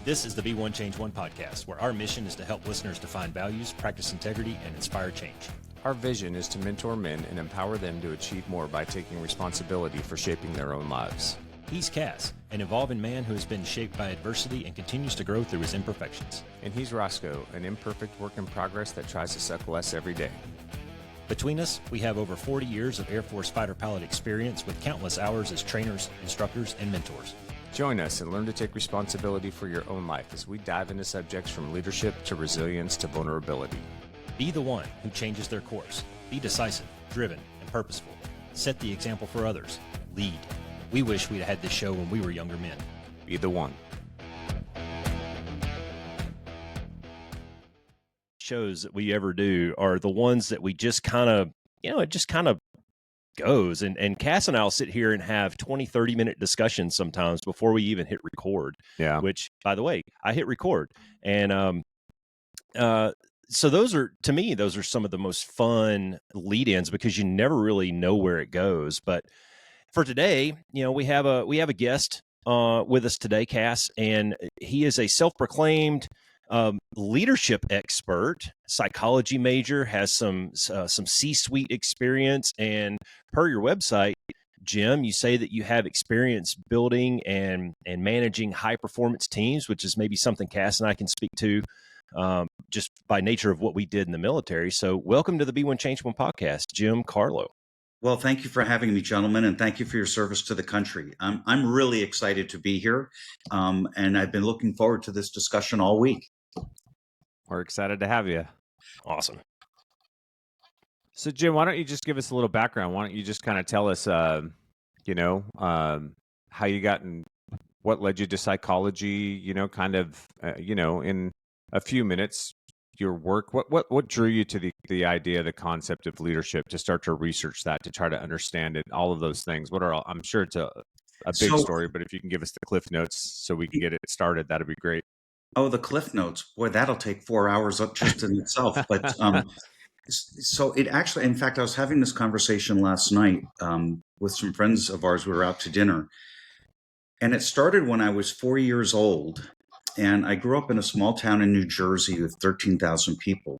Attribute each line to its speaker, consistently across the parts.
Speaker 1: This is the Be One Change One podcast, where our mission is to help listeners define values, practice integrity, and inspire change.
Speaker 2: Our vision is to mentor men and empower them to achieve more by taking responsibility for shaping their own lives.
Speaker 1: He's CAS, an evolving man who has been shaped by adversity and continues to grow through his imperfections.
Speaker 2: And he's Roscoe, an imperfect work in progress that tries to suck less every day.
Speaker 1: Between us, we have over 40 years of Air Force fighter pilot experience with countless hours as trainers, instructors, and mentors.
Speaker 2: Join us and learn to take responsibility for your own life as we dive into subjects from leadership to resilience to vulnerability.
Speaker 1: Be the one who changes their course. Be decisive, driven, and purposeful. Set the example for others. Lead. We wish we'd had this show when we were younger men.
Speaker 2: Be the one.
Speaker 1: Shows that we ever do are the ones that we just kind of, it just kind of goes. And Cass and I'll sit here and have 20, 30-minute discussions sometimes before we even hit record.
Speaker 2: Yeah.
Speaker 1: Which, by the way, I hit record. And so those are, to me, those are some of the most fun lead-ins because you never really know where it goes. But for today, we have a guest with us today, Cass, and he is a self-proclaimed leadership expert, psychology major, has some C-suite experience, and per your website, Jim, you say that you have experience building and managing high-performance teams, which is maybe something Cass and I can speak to just by nature of what we did in the military. So welcome to the Be One Change One podcast, Jim Carlough.
Speaker 3: Well, thank you for having me, gentlemen, and thank you for your service to the country. I'm really excited to be here, and I've been looking forward to this discussion all week.
Speaker 2: We're excited to have you.
Speaker 1: Awesome.
Speaker 2: So, Jim, why don't you just give us a little background? Why don't you just kind of tell us, how you got and what led you to psychology, in a few minutes, your work, what drew you to the idea, the concept of leadership, to start to research that, to try to understand it, all of those things? I'm sure it's a big story, but if you can give us the cliff notes so we can get it started, that'd be great.
Speaker 3: Oh, the cliff notes, boy, that'll take 4 hours up just in itself. But so it actually, in fact, I was having this conversation last night with some friends of ours. We were out to dinner, and it started when I was 4 years old. And I grew up in a small town in New Jersey with 13,000 people.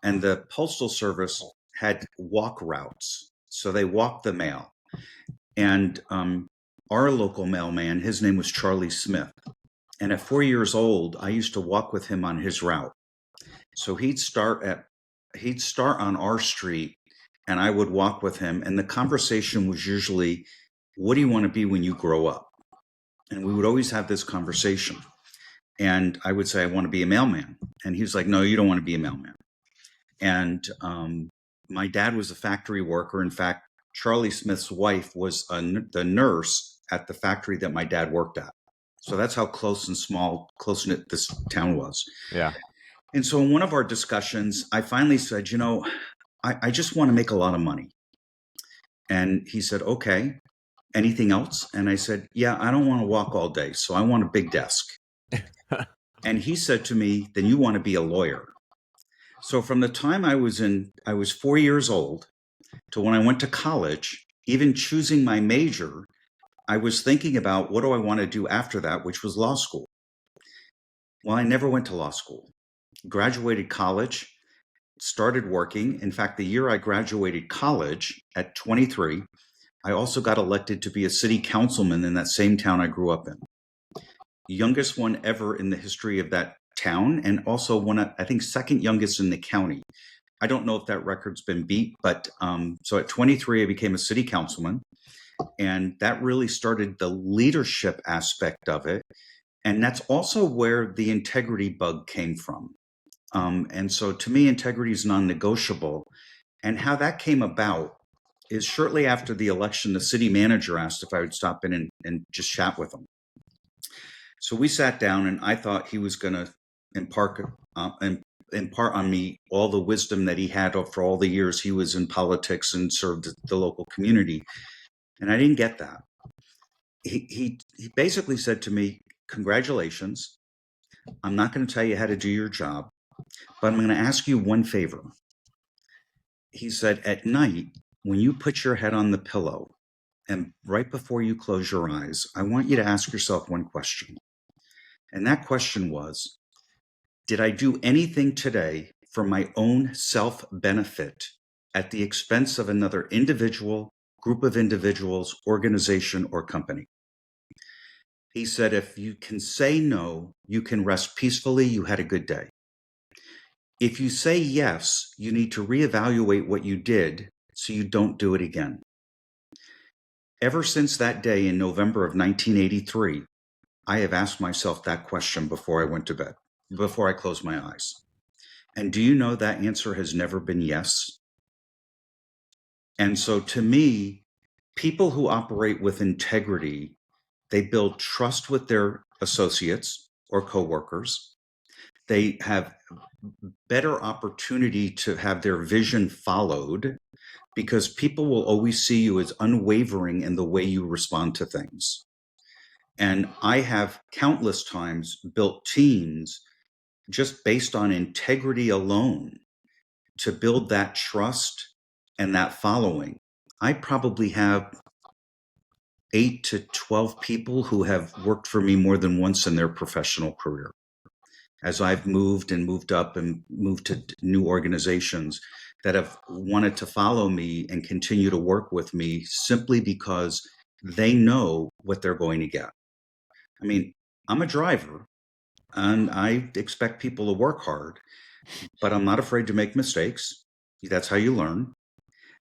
Speaker 3: And the Postal Service had walk routes. So they walked the mail. And our local mailman, his name was Charlie Smith. And at 4 years old, I used to walk with him on his route. So he'd start on our street, and I would walk with him. And the conversation was usually, what do you want to be when you grow up? And we would always have this conversation. And I would say, I want to be a mailman. And he was like, no, you don't want to be a mailman. And my dad was a factory worker. In fact, Charlie Smith's wife was the nurse at the factory that my dad worked at. So that's how close-knit this town was.
Speaker 2: Yeah.
Speaker 3: And so in one of our discussions, I finally said, I just want to make a lot of money. And he said, okay, anything else? And I said, yeah, I don't want to walk all day. So I want a big desk. And he said to me, then you want to be a lawyer. So from the time I was 4 years old to when I went to college, even choosing my major, I was thinking about what do I want to do after that, which was law school. Well, I never went to law school. Graduated college, started working. In fact, the year I graduated college at 23, I also got elected to be a city councilman in that same town I grew up in. Youngest one ever in the history of that town, and also I think second youngest in the county. I don't know if that record's been beat, but so at 23, I became a city councilman, and that really started the leadership aspect of it. And that's also where the integrity bug came from. And so to me, integrity is non-negotiable. And how that came about is shortly after the election, the city manager asked if I would stop in and just chat with him. So we sat down, and I thought he was going to impart on me all the wisdom that he had for all the years he was in politics and served the local community. And I didn't get that. He basically said to me, congratulations. I'm not going to tell you how to do your job, but I'm going to ask you one favor. He said, at night, when you put your head on the pillow and right before you close your eyes, I want you to ask yourself one question. And that question was, did I do anything today for my own self-benefit at the expense of another individual, group of individuals, organization, or company? He said, if you can say no, you can rest peacefully. You had a good day. If you say yes, you need to reevaluate what you did so you don't do it again. Ever since that day in November of 1983, I have asked myself that question before I went to bed, before I closed my eyes. And do you know that answer has never been yes? And so to me, people who operate with integrity, they build trust with their associates or coworkers. They have better opportunity to have their vision followed because people will always see you as unwavering in the way you respond to things. And I have countless times built teams just based on integrity alone to build that trust and that following. I probably have 8 to 12 people who have worked for me more than once in their professional career. As I've moved and moved up and moved to new organizations that have wanted to follow me and continue to work with me simply because they know what they're going to get. I mean, I'm a driver and I expect people to work hard, but I'm not afraid to make mistakes. That's how you learn.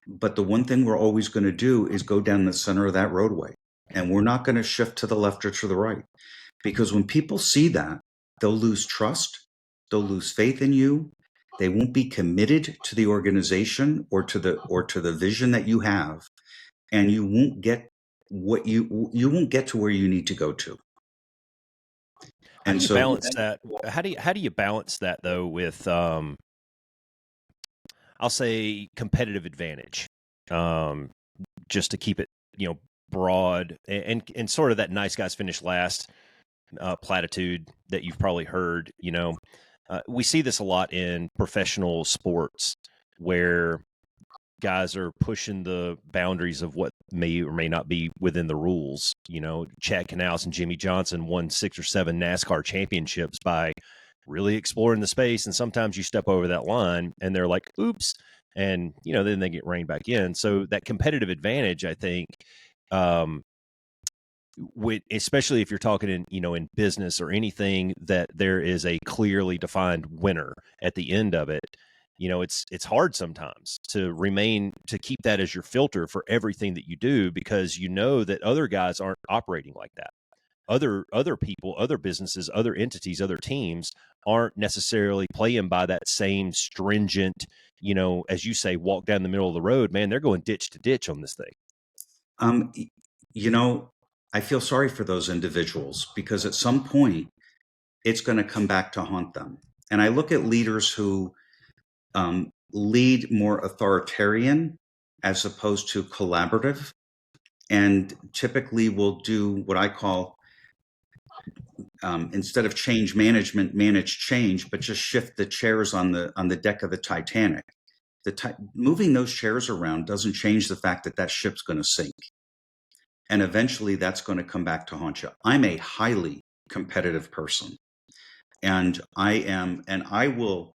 Speaker 3: But the one thing we're always going to do is go down the center of that roadway. And we're not going to shift to the left or to the right. Because when people see that, they'll lose trust, they'll lose faith in you, they won't be committed to the organization or to the vision that you have, and you won't get you won't get to where you need to go to.
Speaker 1: How
Speaker 3: And
Speaker 1: do you
Speaker 3: so
Speaker 1: balance that? How do you balance that though with I'll say competitive advantage, just to keep it broad and sort of that nice guys finish last platitude that you've probably heard. We see this a lot in professional sports where guys are pushing the boundaries of what may or may not be within the rules. Chad Knaus and Jimmy Johnson won 6 or 7 NASCAR championships by really exploring the space. And sometimes you step over that line and they're like, oops. And, then they get reined back in. So that competitive advantage, I think, especially if you're talking in business or anything that there is a clearly defined winner at the end of it, it's hard sometimes to keep that as your filter for everything that you do, because that other guys aren't operating like that. Other people, other businesses, other entities, other teams aren't necessarily playing by that same stringent, as you say, walk down the middle of the road, man. They're going ditch to ditch on this thing.
Speaker 3: I feel sorry for those individuals because at some point it's going to come back to haunt them. And I look at leaders who lead more authoritarian as opposed to collaborative, and typically will do what I call, instead of change management, manage change, but just shift the chairs on the deck of the Titanic. Moving those chairs around doesn't change the fact that ship's going to sink. And eventually that's going to come back to haunt you. I'm a highly competitive person, and I will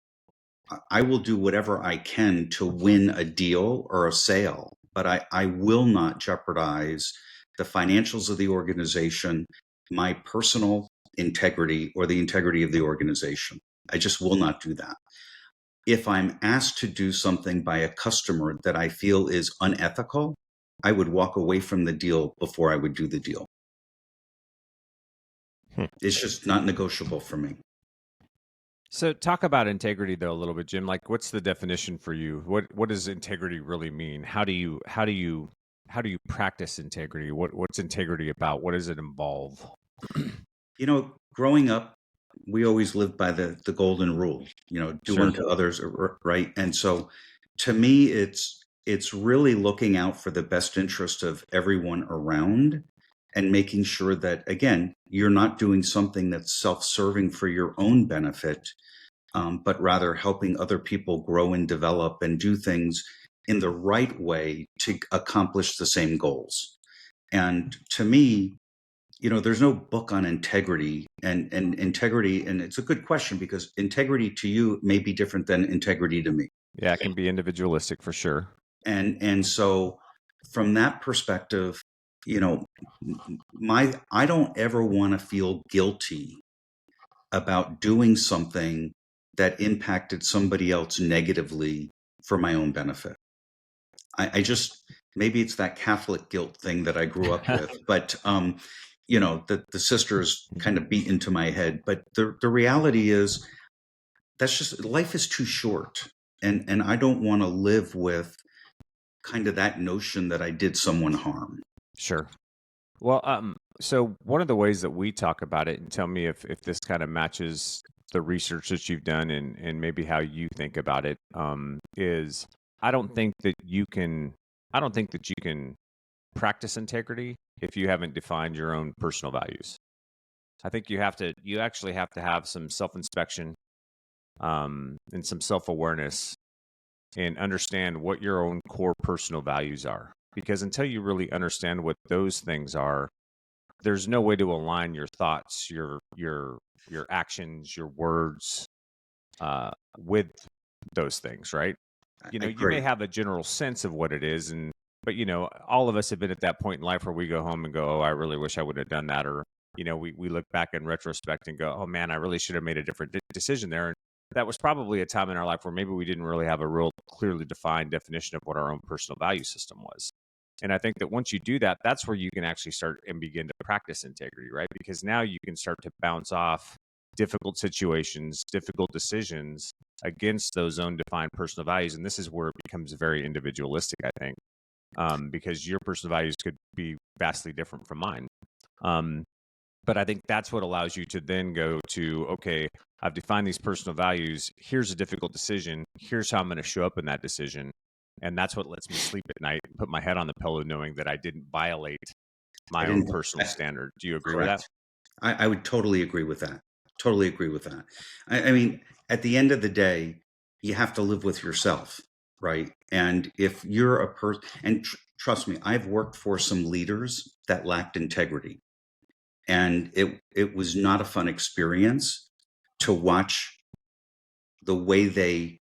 Speaker 3: do whatever I can to win a deal or a sale, but I will not jeopardize the financials of the organization, my personal integrity, or the integrity of the organization. I just will not do that. If I'm asked to do something by a customer that I feel is unethical, I would walk away from the deal before I would do the deal. It's just not negotiable for me.
Speaker 2: So talk about integrity though a little bit, Jim. Like, what's the definition for you? What does integrity really mean? How do you practice integrity? What's integrity about? What does it involve?
Speaker 3: Growing up, we always lived by the golden rule, do
Speaker 2: Sure.
Speaker 3: unto others, right? And so to me, it's really looking out for the best interest of everyone around and making sure that, again, you're not doing something that's self-serving for your own benefit, but rather helping other people grow and develop and do things in the right way to accomplish the same goals. And to me, there's no book on integrity, and integrity, and it's a good question because integrity to you may be different than integrity to me.
Speaker 2: Yeah, it can be individualistic for sure.
Speaker 3: And so from that perspective, I don't ever want to feel guilty about doing something that impacted somebody else negatively for my own benefit. I just, maybe it's that Catholic guilt thing that I grew up with, but the sisters kind of beat into my head. But the reality is, that's just, life is too short, and I don't want to live with kind of that notion that I did someone harm.
Speaker 2: Sure. Well, so one of the ways that we talk about it, and tell me if this kind of matches the research that you've done and maybe how you think about it, is I don't think that you can practice integrity if you haven't defined your own personal values. I think you actually have to have some self-inspection, and some self-awareness, and understand what your own core personal values are. Because until you really understand what those things are, there's no way to align your thoughts, your actions, your words, with those things, right? You may have a general sense of what it is, but all of us have been at that point in life where we go home and go, "Oh, I really wish I would have done that," or we look back in retrospect and go, "Oh man, I really should have made a different decision there." And that was probably a time in our life where maybe we didn't really have a real clearly defined definition of what our own personal value system was. And I think that once you do that, that's where you can actually start and begin to practice integrity, right? Because now you can start to bounce off difficult situations, difficult decisions against those own defined personal values. And this is where it becomes very individualistic, I think, because your personal values could be vastly different from mine. But I think that's what allows you to then go to, okay, I've defined these personal values. Here's a difficult decision. Here's how I'm going to show up in that decision. And that's what lets me sleep at night and put my head on the pillow knowing that I didn't violate my own personal standard. Do you agree with that?
Speaker 3: I would totally agree with that. Totally agree with that. I mean, at the end of the day, you have to live with yourself, right? And if you're a person, and trust me, I've worked for some leaders that lacked integrity. And it was not a fun experience to watch the way they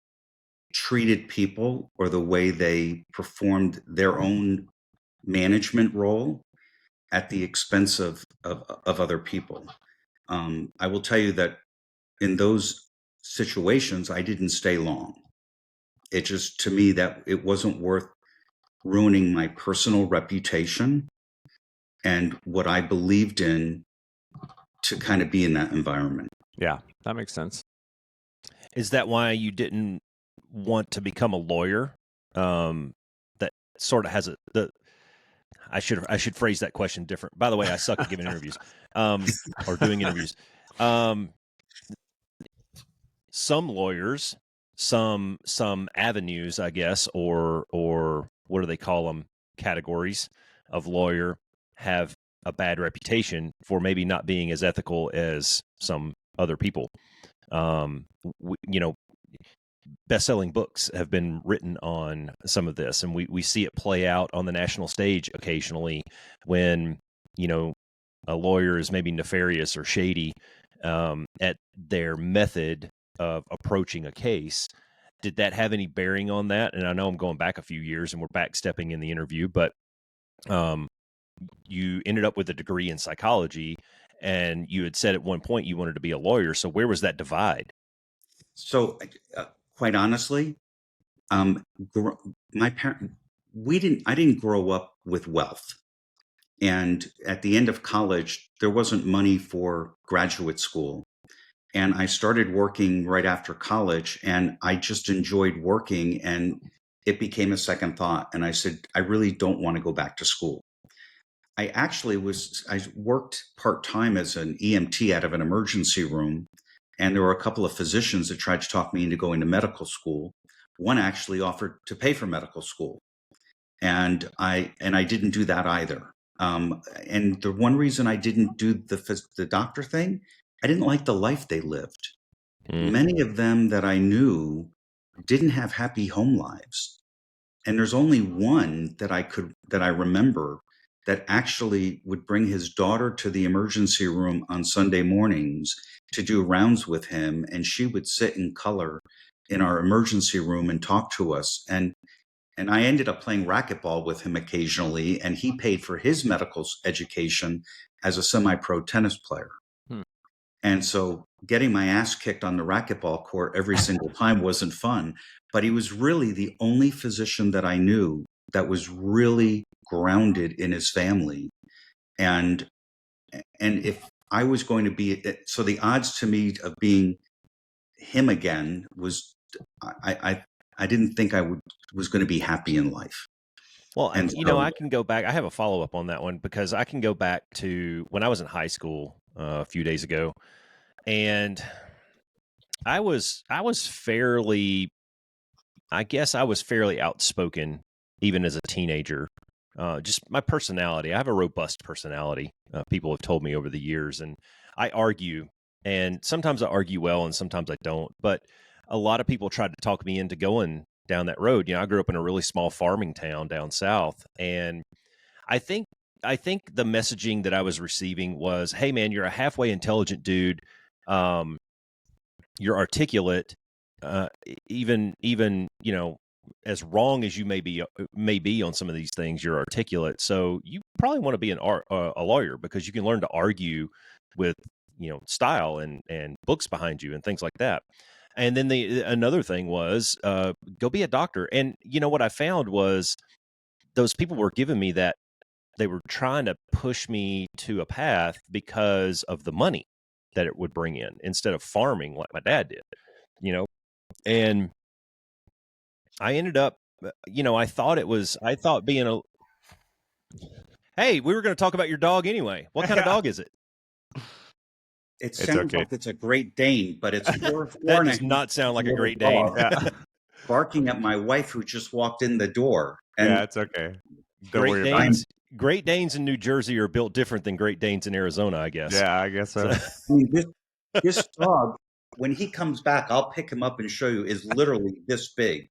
Speaker 3: treated people or the way they performed their own management role at the expense of other people. I will tell you that in those situations, I didn't stay long. It just, to me, that it wasn't worth ruining my personal reputation and what I believed in to kind of be in that environment.
Speaker 2: Yeah, that makes sense.
Speaker 1: Is that why you didn't want to become a lawyer? That sort of has I should phrase that question different. By the way, I suck at giving interviews, or doing interviews. Some lawyers, some avenues, I guess, or what do they call them? Categories of lawyer have a bad reputation for maybe not being as ethical as some other people. Best-selling books have been written on some of this, and we see it play out on the national stage occasionally when, a lawyer is maybe nefarious or shady at their method of approaching a case. Did that have any bearing on that? And I know I'm going back a few years and we're backstepping in the interview, but you ended up with a degree in psychology, and you had said at one point you wanted to be a lawyer. So where was that divide?
Speaker 3: So, quite honestly, my parent, I didn't grow up with wealth. And at the end of college, there wasn't money for graduate school. And I started working right after college, and I just enjoyed working, and it became a second thought. And I said, I really don't want to go back to school. I worked part-time as an EMT out of an emergency room. And there were a couple of physicians that tried to talk me into going to medical school. One actually offered to pay for medical school. And I didn't do that either. And the one reason I didn't do the doctor thing, I didn't like the life they lived. Many of them that I knew didn't have happy home lives. And there's only one that I remember that actually would bring his daughter to the emergency room on Sunday mornings to do rounds with him. And she would sit in color in our emergency room and talk to us. And I ended up playing racquetball with him occasionally, and he paid for his medical education as a semi-pro tennis player. And so getting my ass kicked on the racquetball court every single time wasn't fun, but he was really the only physician that I knew that was really grounded in his family. And if I was going to be, so the odds to me of being him again was, I didn't think was going to be happy in life.
Speaker 1: Well, and I can go back. I have a follow-up on that one, because I can go back to when I was in high school a few days ago. And I was fairly, I guess I was fairly outspoken even as a teenager. Just my personality. I have a robust personality. People have told me over the years, and I argue, and sometimes I argue well and sometimes I don't. But a lot of people tried to talk me into going down that road. I grew up in a really small farming town down south, and I think the messaging that I was receiving was, "Hey man, you're a halfway intelligent dude. You're articulate, even as wrong as you may be on some of these things, you're articulate. So you probably want to be a lawyer, because you can learn to argue with style and books behind you and things like that." And then another thing was, go be a doctor. And what I found was those people were giving me that. They were trying to push me to a path because of the money that it would bring in, instead of farming like my dad did, and I ended up, I thought being hey, we were going to talk about your dog anyway. What kind of dog is it?
Speaker 3: It sounds like it's a Great Dane, but it's
Speaker 1: that does not sound like a Great Dane.
Speaker 3: Yeah. Barking at my wife, who just walked in the door. And
Speaker 2: yeah, it's okay.
Speaker 1: Great Danes in New Jersey are built different than Great Danes in Arizona, I guess.
Speaker 2: Yeah, I guess so.
Speaker 3: This dog, when he comes back, I'll pick him up and show you, is literally this big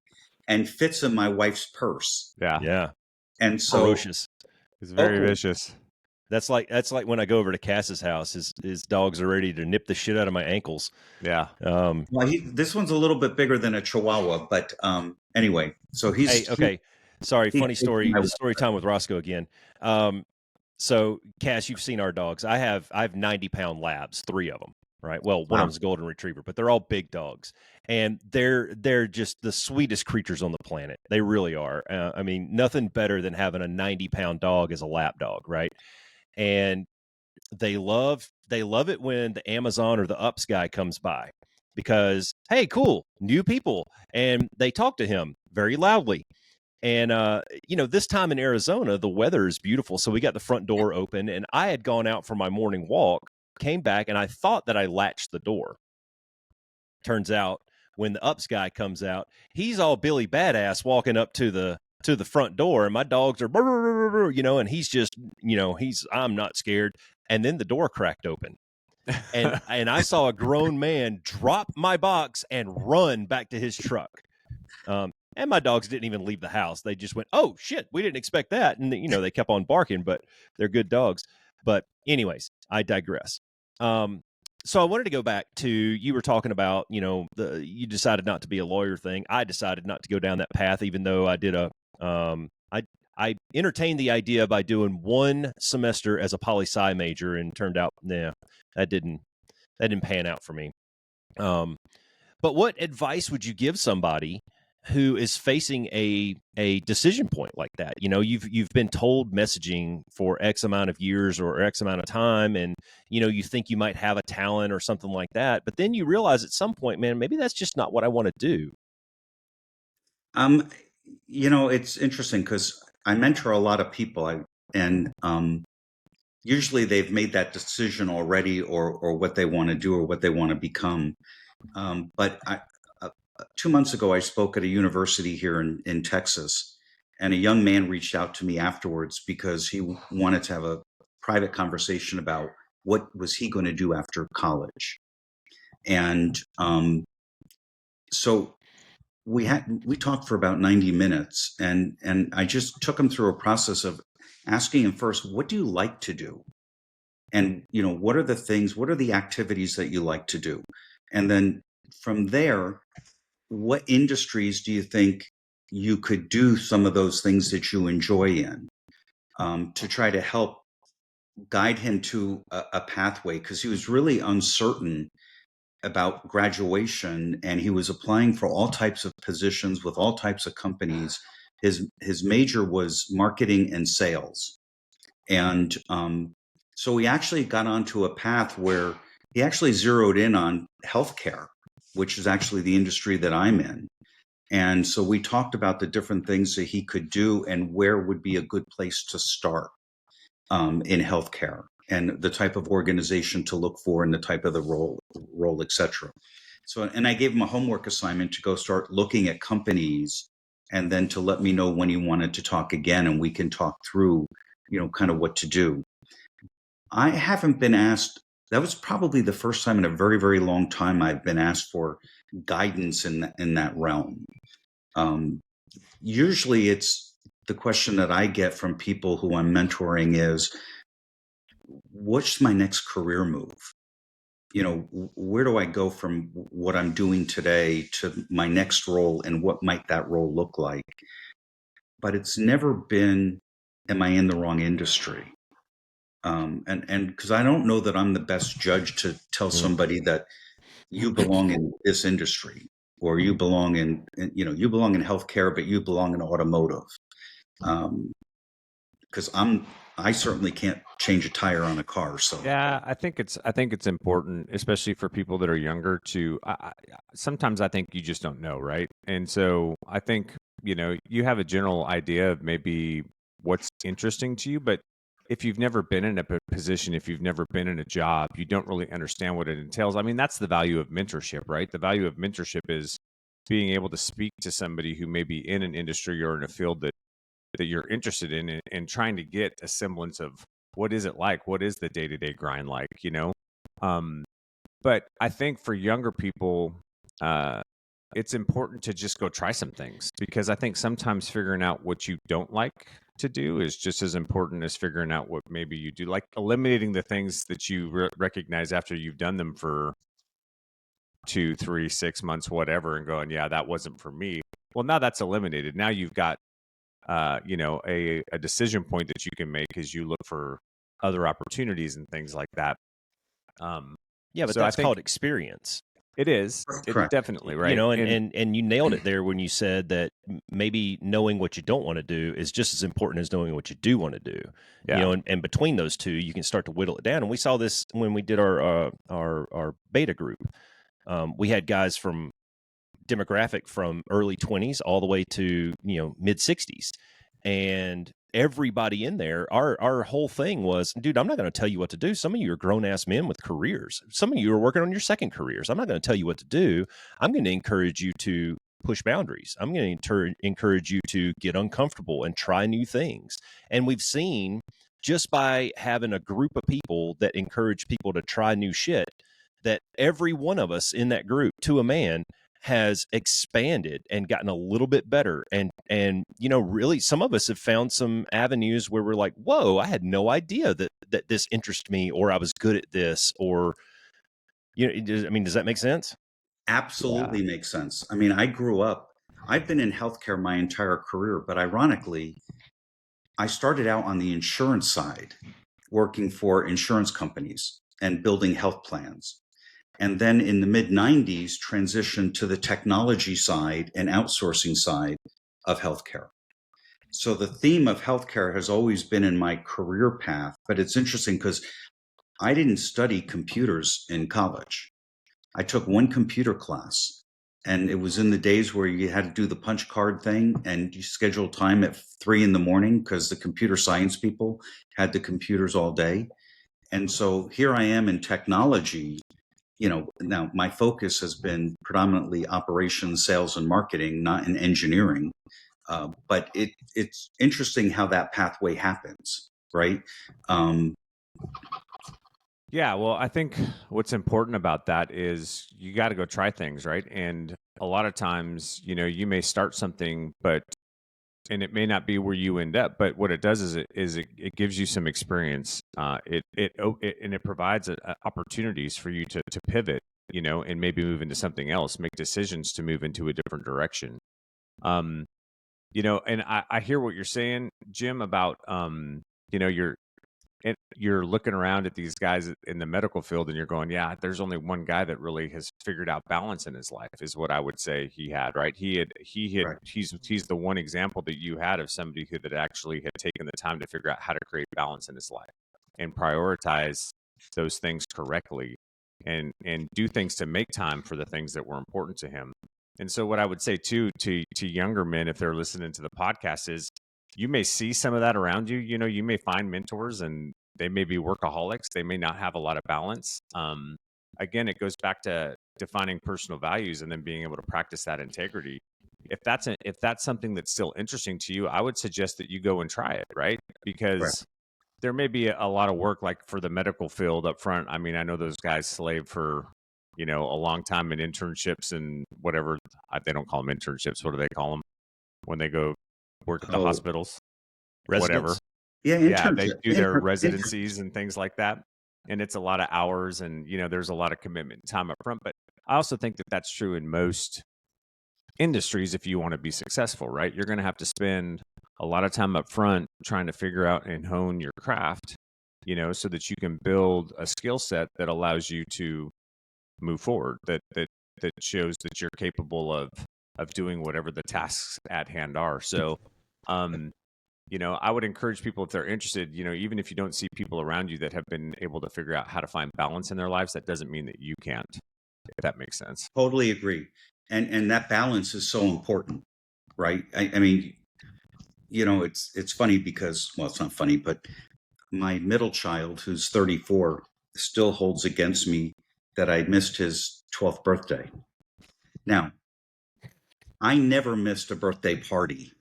Speaker 3: and fits in my wife's purse.
Speaker 1: Yeah.
Speaker 3: And so
Speaker 1: ferocious.
Speaker 2: He's very vicious.
Speaker 1: That's like when I go over to CAS's house, his dogs are ready to nip the shit out of my ankles.
Speaker 2: Yeah.
Speaker 3: Well, this one's a little bit bigger than a Chihuahua, but anyway, so he's
Speaker 1: okay. Sorry, funny story time with Roscoe again. So CAS, you've seen our dogs. I have 90-pound labs, 3 of them, right? Well, one of them's a golden retriever, but they're all big dogs, and they're just the sweetest creatures on the planet. They really are. I mean, nothing better than having a 90-pound dog as a lap dog, right? And they love it when the Amazon or the Ups guy comes by, because, hey, cool, new people, and they talk to him very loudly. And, this time in Arizona, the weather is beautiful. So we got the front door open, and I had gone out for my morning walk, came back, and I thought that I latched the door. Turns out when the Ups guy comes out, he's all Billy Badass walking up to the front door, and my dogs are, and he's just, I'm not scared. And then the door cracked open. And I saw a grown man drop my box and run back to his truck. And my dogs didn't even leave the house. They just went, "Oh shit, we didn't expect that." And they kept on barking, but they're good dogs. But anyways, I digress. So I wanted to go back to, you were talking about, you decided not to be a lawyer thing. I decided not to go down that path, even though I did I entertained the idea by doing 1 semester as a poli-sci major, and turned out, that didn't pan out for me. But what advice would you give somebody who is facing a decision point like that? You've been told messaging for X amount of years or X amount of time, and you think you might have a talent or something like that, but then you realize at some point, man, maybe that's just not what I want to do.
Speaker 3: It's interesting, because I mentor a lot of people, and usually they've made that decision already, or what they want to do or what they want to become. But 2 months ago, I spoke at a university here in Texas, and a young man reached out to me afterwards because he wanted to have a private conversation about what was he going to do after college. And so we talked for about 90 minutes, and I just took him through a process of asking him first, what do you like to do? And, what are the things, what are the activities that you like to do? And then from there, what industries do you think you could do some of those things that you enjoy in, to try to help guide him to a pathway? Because he was really uncertain about graduation, and he was applying for all types of positions with all types of companies. His major was marketing and sales, and so he actually got onto a path where he actually zeroed in on healthcare, which is actually the industry that I'm in. And so we talked about the different things that he could do and where would be a good place to start, in healthcare, and the type of organization to look for and the type of the role, etc. So, and I gave him a homework assignment to go start looking at companies, and then to let me know when he wanted to talk again, and we can talk through, kind of what to do. I haven't been asked. That was probably the first time in a very, very long time I've been asked for guidance in that realm. Usually, it's the question that I get from people who I'm mentoring is, what's my next career move? Where do I go from what I'm doing today to my next role, and what might that role look like? But it's never been, am I in the wrong industry? And because I don't know that I'm the best judge to tell somebody that you belong in this industry, or you belong you belong in healthcare, but you belong in automotive. Because I certainly can't change a tire on a car. So
Speaker 2: Yeah, I think it's important, especially for people that are younger. Sometimes I think you just don't know, right? And so I think you have a general idea of maybe what's interesting to you, but if you've never been in a position, if you've never been in a job, you don't really understand what it entails. I mean, that's the value of mentorship, right? The value of mentorship is being able to speak to somebody who may be in an industry or in a field that you're interested in, and trying to get a semblance of what is it like, what is the day-to-day grind like. But I think for younger people, it's important to just go try some things, because I think sometimes figuring out what you don't like to do is just as important as figuring out what maybe you do, like eliminating the things that you recognize after you've done them for 2, 3, 6 months, whatever, and going, yeah, that wasn't for me. Well, now that's eliminated. Now you've got a decision point that you can make as you look for other opportunities and things like that.
Speaker 1: Yeah, but
Speaker 2: So I
Speaker 1: that's
Speaker 2: think
Speaker 1: called experience.
Speaker 2: it is. It's
Speaker 3: correct.
Speaker 2: definitely right.
Speaker 1: And you nailed it there when you said that maybe knowing what you don't want to do is just as important as knowing what you do want to do.
Speaker 2: Yeah.
Speaker 1: And between those two, you can start to whittle it down. And we saw this when we did our beta group. We had guys from demographic from early 20s all the way to mid 60s, and everybody in there, our whole thing was, dude, I'm not going to tell you what to do. Some of you are grown-ass men with careers. Some of you are working on your second careers. I'm not going to tell you what to do. I'm going to encourage you to push boundaries. I'm going to encourage you to get uncomfortable and try new things. And we've seen, just by having a group of people that encourage people to try new shit, that every one of us in that group, to a man, has expanded and gotten a little bit better. And really, some of us have found some avenues where we're like, whoa, I had no idea that this interested me, or I was good at this, or does that make sense?
Speaker 3: Absolutely makes sense. I mean, I've been in healthcare my entire career, but ironically, I started out on the insurance side, working for insurance companies and building health plans. And then in the mid 90s, transitioned to the technology side and outsourcing side of healthcare. So the theme of healthcare has always been in my career path, but it's interesting because I didn't study computers in college. I took one computer class, and it was in the days where you had to do the punch card thing, and you scheduled time at 3 in the morning because the computer science people had the computers all day. And so here I am in technology. Now my focus has been predominantly operations, sales, and marketing, not in engineering. But it's interesting how that pathway happens, right? Um,
Speaker 2: Yeah, well, I think what's important about that is you got to go try things, right? And a lot of times, you may start something, but and it may not be where you end up, but what it does is it gives you some experience. And it provides opportunities for you to pivot, and maybe move into something else, make decisions to move into a different direction. And I hear what you're saying, Jim, about you're looking around at these guys in the medical field and you're going, yeah, there's only one guy that really has figured out balance in his life, is what I would say he had, right?
Speaker 3: Right.
Speaker 2: He's the one example that you had of somebody who that actually had taken the time to figure out how to create balance in his life and prioritize those things correctly, and do things to make time for the things that were important to him. And so what I would say too, to younger men, if they're listening to the podcast, is you may see some of that around you. You may find mentors and they may be workaholics. They may not have a lot of balance. Again, it goes back to defining personal values and then being able to practice that integrity. If that's something that's still interesting to you, I would suggest that you go and try it, right? Because there may be a lot of work, like for the medical field up front. I mean, I know those guys slave for, a long time in internships and whatever. They don't call them internships. What do they call them when they go work at the hospitals? Whatever.
Speaker 1: Residents?
Speaker 3: Yeah,
Speaker 2: Yeah, they
Speaker 3: internship.
Speaker 2: do their residencies and things like that. And it's a lot of hours and, there's a lot of commitment and time up front. But I also think that that's true in most industries. If you want to be successful, right, you're going to have to spend a lot of time up front trying to figure out and hone your craft, so that you can build a skill set that allows you to move forward, that shows that you're capable of doing whatever the tasks at hand are. So, I would encourage people, if they're interested, even if you don't see people around you that have been able to figure out how to find balance in their lives, that doesn't mean that you can't, if that makes sense.
Speaker 3: Totally agree. And that balance is so important, right? I mean, it's funny because, well, it's not funny, but my middle child, who's 34, still holds against me that I missed his 12th birthday. Now, I never missed a birthday party.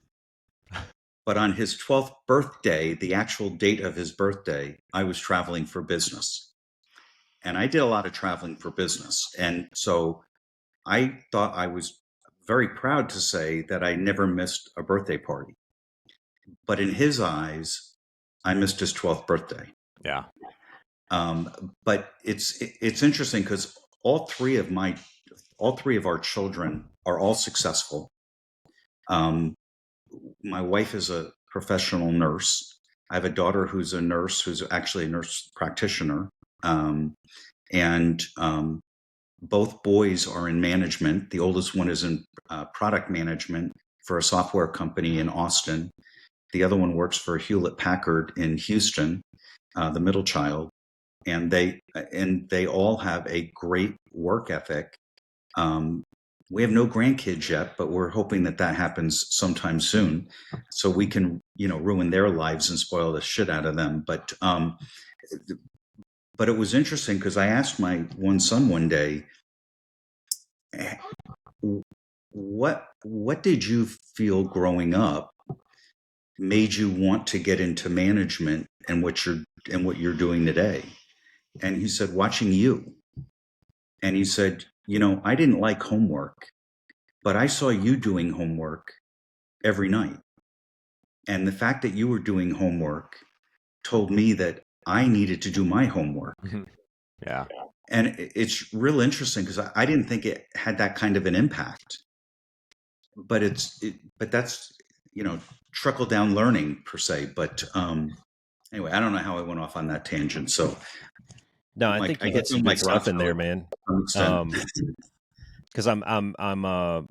Speaker 3: But on his 12th birthday, the actual date of his birthday, I was traveling for business. And I did a lot of traveling for business. And so I thought I was very proud to say that I never missed a birthday party. But in his eyes, I missed his 12th birthday.
Speaker 2: Yeah.
Speaker 3: But it's interesting because all three of our children are all successful. My wife is a professional nurse. I have a daughter who's a nurse, who's actually a nurse practitioner. Both boys are in management. The oldest one is in product management for a software company in Austin. The other one works for Hewlett Packard in Houston, the middle child. And they all have a great work ethic. We have no grandkids yet, but we're hoping that happens sometime soon, so we can, ruin their lives and spoil the shit out of them. But it was interesting because I asked my one son one day, what did you feel growing up made you want to get into management and what you're doing today? And he said, watching you. And he said, I didn't like homework, but I saw you doing homework every night. And the fact that you were doing homework told me that I needed to do my homework.
Speaker 2: Yeah.
Speaker 3: And it's real interesting because I didn't think it had that kind of an impact. But that's, trickle down learning per se. But anyway, I don't know how I went off on that tangent. So
Speaker 1: no, I think you hit some good stuff in there, man. Because I'm a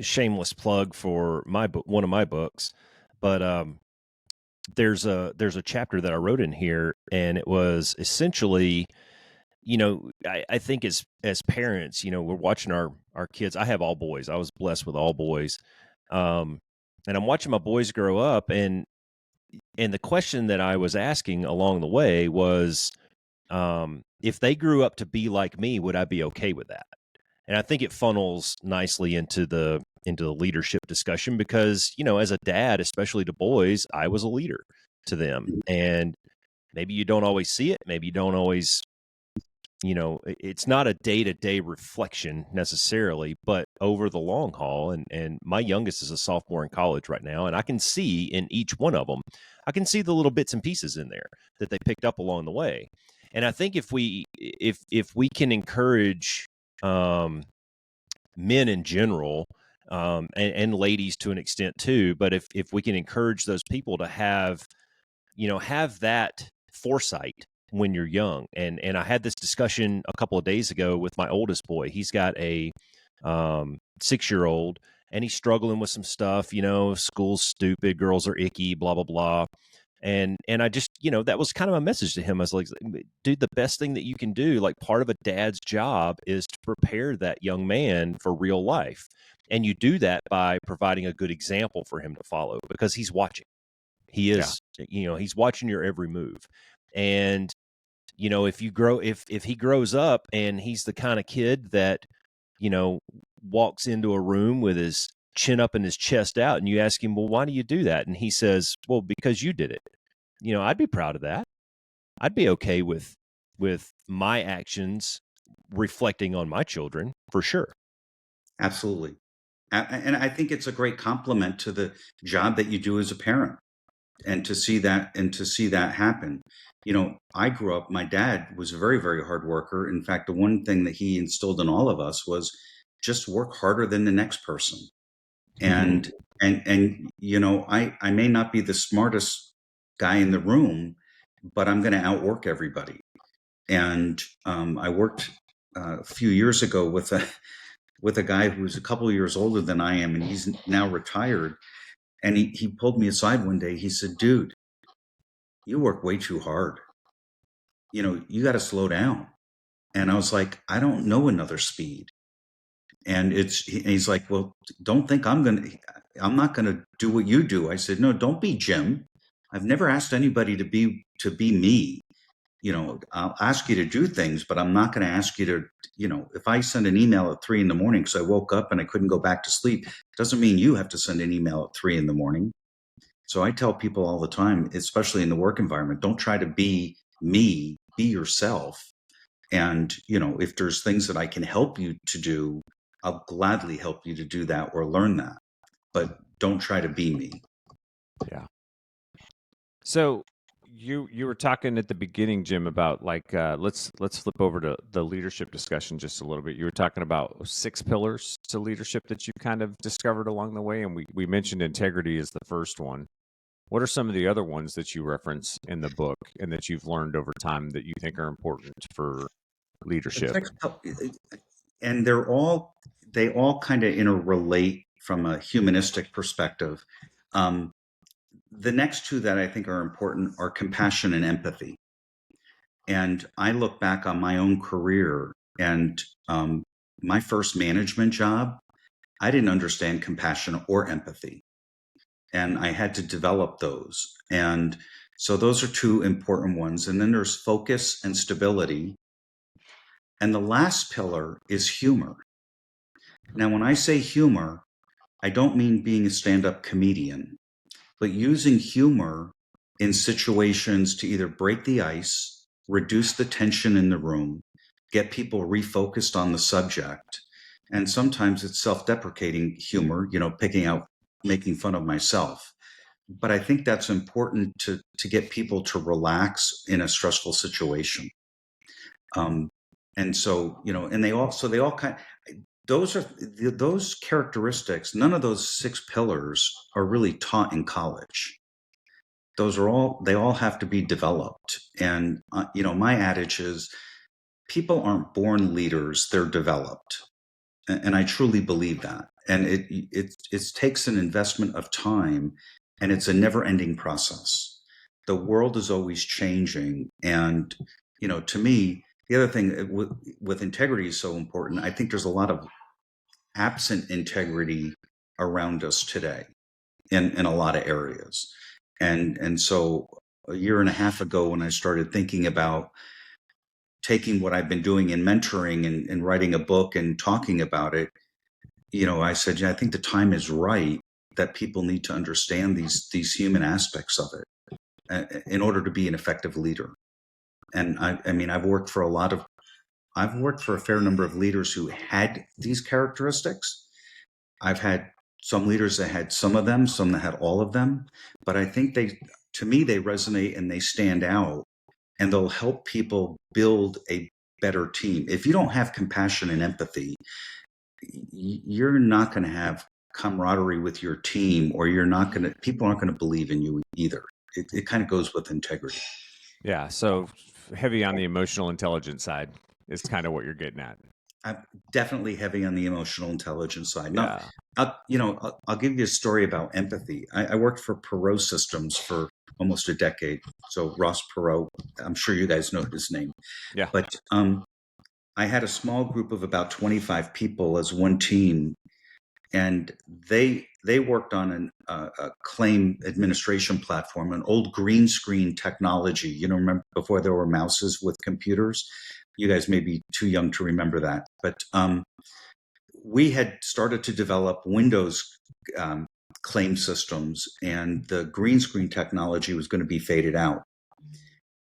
Speaker 1: shameless plug for one of my books, but there's a chapter that I wrote in here, and it was essentially, I think as parents, we're watching our kids. I have all boys. I was blessed with all boys, and I'm watching my boys grow up, and the question that I was asking along the way was, if they grew up to be like me, would I be okay with that? And I think it funnels nicely into the leadership discussion because, as a dad, especially to boys, I was a leader to them. And maybe you don't always see it. Maybe you don't always it's not a day-to-day reflection necessarily, but over the long haul. And my youngest is a sophomore in college right now, and I can see in each one of them, I can see the little bits and pieces in there that they picked up along the way. And I think if we can encourage men in general, and ladies to an extent too, but if we can encourage those people to have that foresight when you're young. And I had this discussion a couple of days ago with my oldest boy. He's got a 6-year-old, and he's struggling with some stuff. School's stupid, girls are icky, blah blah blah. And I just, that was kind of a message to him. I was like, dude, the best thing that you can do, like part of a dad's job, is to prepare that young man for real life. And you do that by providing a good example for him to follow, because he's watching. He is, he's watching your every move. And, if he grows up and he's the kind of kid that, walks into a room with his chin up and his chest out, and you ask him, well, why do you do that? And he says, well, because you did it. I'd be proud of that. I'd be okay with my actions reflecting on my children, for sure.
Speaker 3: Absolutely. And I think it's a great compliment to the job that you do as a parent, and to see that happen. I grew up, my dad was a very, very hard worker. In fact, the one thing that he instilled in all of us was just work harder than the next person. And I may not be the smartest guy in the room, but I'm going to outwork everybody. And I worked a few years ago with a guy who's a couple of years older than I am, and he's now retired. And he pulled me aside one day. He said, dude, you work way too hard. You got to slow down. And I was like, I don't know another speed. And he's like, well, don't think I'm not going to do what you do. I said, no, don't be Jim. I've never asked anybody to be me. I'll ask you to do things, but I'm not going to ask you to, if I send an email at 3 a.m. because I woke up and I couldn't go back to sleep, doesn't mean you have to send an email at 3 a.m. So I tell people all the time, especially in the work environment, don't try to be me, be yourself. And, if there's things that I can help you to do, I'll gladly help you to do that or learn that. But don't try to be me.
Speaker 2: Yeah. So you were talking at the beginning, Jim, about let's flip over to the leadership discussion just a little bit. You were talking about 6 pillars to leadership that you kind of discovered along the way, and we mentioned integrity as the first one. What are some of the other ones that you reference in the book and that you've learned over time that you think are important for leadership?
Speaker 3: And they all kind of interrelate from a humanistic perspective. The next 2 that I think are important are compassion and empathy. And I look back on my own career, and my first management job, I didn't understand compassion or empathy. And I had to develop those. And so those are 2 important ones. And then there's focus and stability. And the last pillar is humor. Now, when I say humor, I don't mean being a stand-up comedian, but using humor in situations to either break the ice, reduce the tension in the room, get people refocused on the subject. And sometimes it's self-deprecating humor, making fun of myself. But I think that's important to get people to relax in a stressful situation. And so, and they all kind of, those characteristics, none of those 6 pillars are really taught in college. They all have to be developed. And, my adage is people aren't born leaders, they're developed. And I truly believe that. And it takes an investment of time, and it's a never ending process. The world is always changing. And, to me, the other thing with integrity is so important. I think there's a lot of absent integrity around us today in a lot of areas. And so a year and a half ago, when I started thinking about taking what I've been doing in mentoring and writing a book and talking about it, I said, I think the time is right that people need to understand these human aspects of it in order to be an effective leader. And I mean, I've worked for a lot of I've worked for a fair number of leaders who had these characteristics. I've had some leaders that had some of them, some that had all of them, but I think to me, they resonate and they stand out, and they'll help people build a better team. If you don't have compassion and empathy, you're not going to have camaraderie with your team, or people aren't going to believe in you either. It kind of goes with integrity.
Speaker 2: Yeah. So heavy on the emotional intelligence side is kind of what you're getting at.
Speaker 3: I'm definitely heavy on the emotional intelligence side. Now,
Speaker 2: Yeah.
Speaker 3: I'll give you a story about empathy. I worked for Perot Systems for almost a decade. So Ross Perot, I'm sure you guys know his name.
Speaker 2: Yeah.
Speaker 3: But I had a small group of about 25 people as one team, and they worked on a claim administration platform, an old green screen technology. Remember before there were mouses with computers? You guys may be too young to remember that, but we had started to develop Windows claim systems, and the green screen technology was going to be faded out.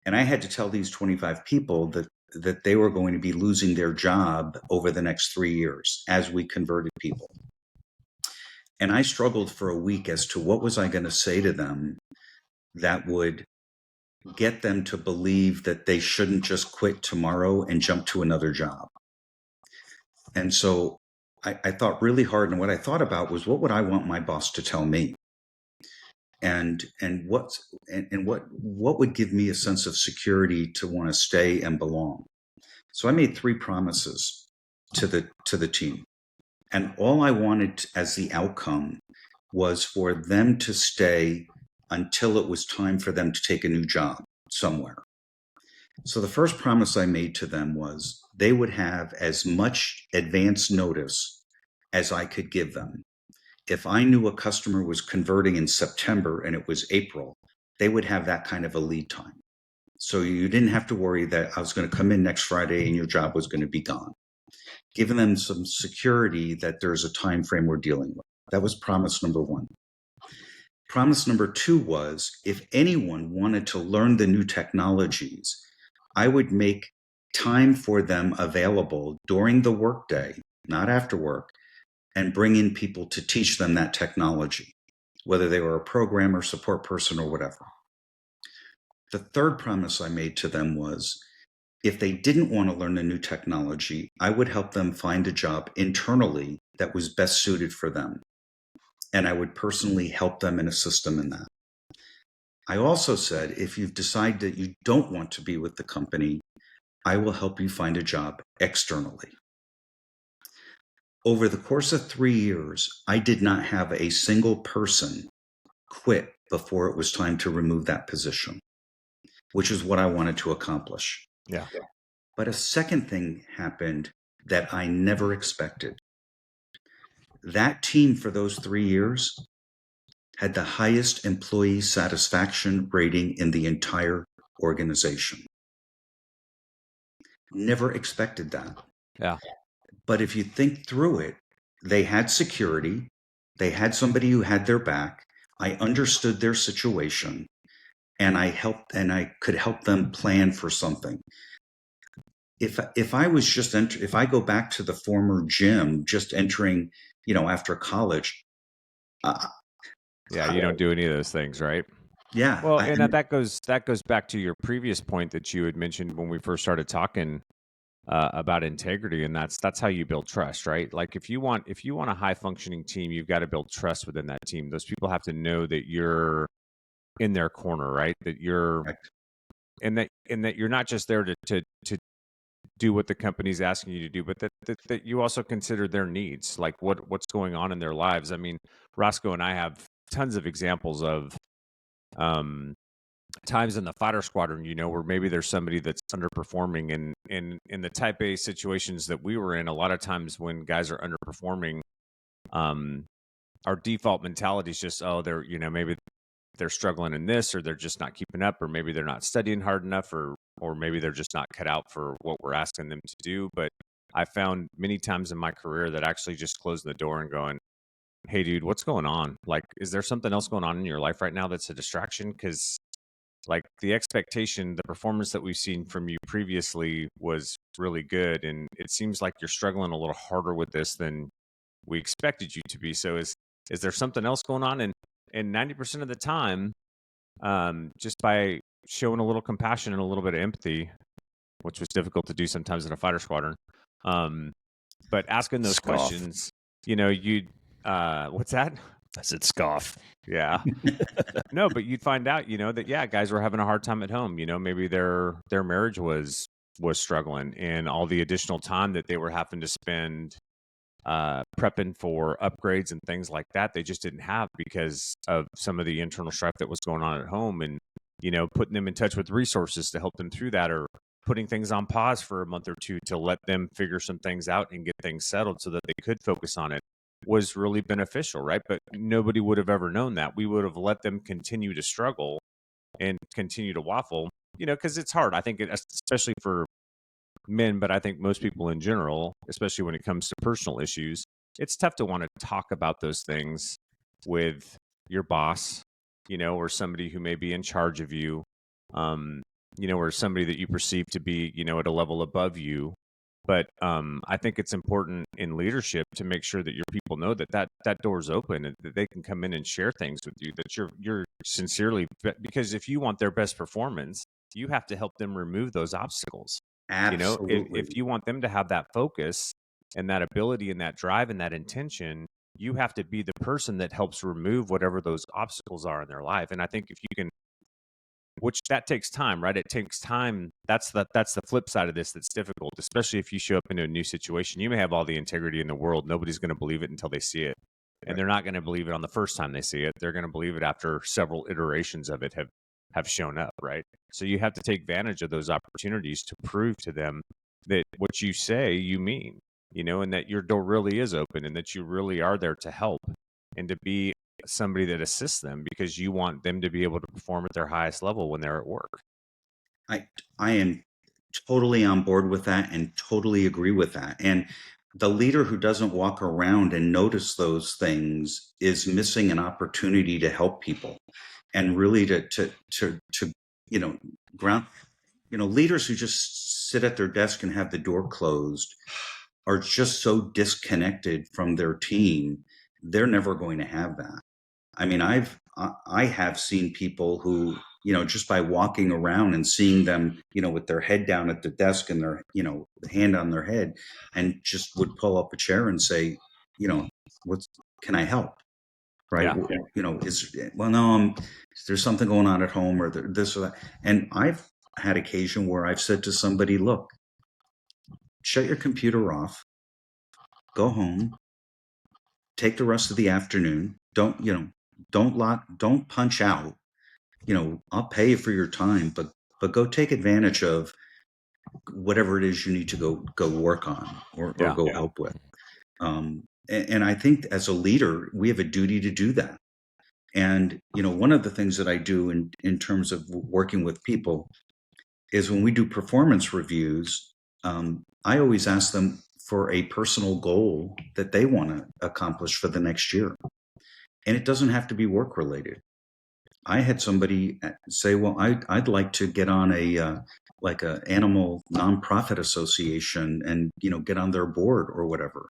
Speaker 3: And I had to tell these 25 people that they were going to be losing their job over the next 3 years as we converted people. And I struggled for a week as to what was I going to say to them that would get them to believe that they shouldn't just quit tomorrow and jump to another job. And so I thought really hard, and what I thought about was, what would I want my boss to tell me? And what would give me a sense of security to want to stay and belong? So I made 3 promises to the team. And all I wanted as the outcome was for them to stay until it was time for them to take a new job somewhere. So the first promise I made to them was they would have as much advance notice as I could give them. If I knew a customer was converting in September and it was April, they would have that kind of a lead time. So you didn't have to worry that I was going to come in next Friday and your job was going to be gone. Giving them some security that there's a time frame we're dealing with. That was promise number 1. Promise number 2 was, if anyone wanted to learn the new technologies, I would make time for them available during the workday, not after work, and bring in people to teach them that technology, whether they were a programmer, support person, or whatever. The third promise I made to them was, if they didn't want to learn the new technology, I would help them find a job internally that was best suited for them. And I would personally help them and assist them in that. I also said, if you've decided that you don't want to be with the company, I will help you find a job externally. Over the course of 3 years, I did not have a single person quit before it was time to remove that position, which is what I wanted to accomplish.
Speaker 2: Yeah.
Speaker 3: But a second thing happened that I never expected. That team for those 3 years had the highest employee satisfaction rating in the entire organization. Never expected that.
Speaker 2: Yeah.
Speaker 3: But if you think through it, they had security. They had somebody who had their back. I understood their situation, and I could help them plan for something. If I was just if I go back to the former Jim, just entering, after college.
Speaker 2: Yeah, you don't do any of those things, right?
Speaker 3: Yeah.
Speaker 2: Well, and that goes back to your previous point that you had mentioned when we first started talking about integrity, and that's how you build trust, right? Like if you want a high functioning team, you've got to build trust within that team. Those people have to know that you're in their corner, right? That you're and that you're not just there to do what the company's asking you to do, but that you also consider their needs, like what's going on in their lives. I mean, Roscoe and I have tons of examples of times in the fighter squadron, where maybe there's somebody that's underperforming, and in the type A situations that we were in, a lot of times when guys are underperforming, our default mentality is just, they're, maybe they're struggling in this, or they're just not keeping up, or maybe they're not studying hard enough, or maybe they're just not cut out for what we're asking them to do. But I found many times in my career that actually just closing the door and going, hey dude, what's going on? Like, is there something else going on in your life right now that's a distraction? Because like the expectation, the performance that we've seen from you previously was really good. And it seems like you're struggling a little harder with this than we expected you to be. So is there something else going on? And 90% of the time, just by showing a little compassion and a little bit of empathy, which was difficult to do sometimes in a fighter squadron, but asking those
Speaker 1: Scoff.
Speaker 2: questions, you'd, what's that?
Speaker 1: I said scoff.
Speaker 2: Yeah. No, but you'd find out, that, yeah, guys were having a hard time at home. Maybe their marriage was struggling, and all the additional time that they were having to spend prepping for upgrades and things like that, they just didn't have because of some of the internal strife that was going on at home. And, putting them in touch with resources to help them through that, or putting things on pause for a month or two to let them figure some things out and get things settled so that they could focus on it, was really beneficial, right? But nobody would have ever known that. We would have let them continue to struggle and continue to waffle, because it's hard. I think, especially for men, but I think most people in general, especially when it comes to personal issues, it's tough to want to talk about those things with your boss, or somebody who may be in charge of you, or somebody that you perceive to be, at a level above you. But I think it's important in leadership to make sure that your people know that door's open and that they can come in and share things with you, that you're sincerely, because if you want their best performance, you have to help them remove those obstacles.
Speaker 3: Absolutely.
Speaker 2: If you want them to have that focus and that ability and that drive and that intention, you have to be the person that helps remove whatever those obstacles are in their life. And I think if you can, which that takes time, right? It takes time. That's the flip side of this that's difficult, especially if you show up into a new situation. You may have all the integrity in the world. Nobody's going to believe it until they see it. And they're not going to believe it on the first time they see it. They're going to believe it after several iterations of it have shown up, right? So you have to take advantage of those opportunities to prove to them that what you say, you mean, and that your door really is open and that you really are there to help and to be somebody that assists them, because you want them to be able to perform at their highest level when they're at work.
Speaker 3: I am totally on board with that and totally agree with that. And the leader who doesn't walk around and notice those things is missing an opportunity to help people, and really to ground. Leaders who just sit at their desk and have the door closed are just so disconnected from their team. They're never going to have that. I mean, I have seen people who, just by walking around and seeing them, with their head down at the desk and their, hand on their head, and just would pull up a chair and say, can I help? Right.
Speaker 2: Yeah.
Speaker 3: There's something going on at home, or this or that. And I've had occasion where I've said to somebody, look, shut your computer off, go home, take the rest of the afternoon. Don't punch out. I'll pay you for your time, but go take advantage of whatever it is you need to go work on or go help with. And I think as a leader, we have a duty to do that. And, one of the things that I do in terms of working with people is when we do performance reviews, I always ask them for a personal goal that they want to accomplish for the next year. And it doesn't have to be work related. I had somebody say, well, I'd like to get on a animal nonprofit association and, get on their board or whatever.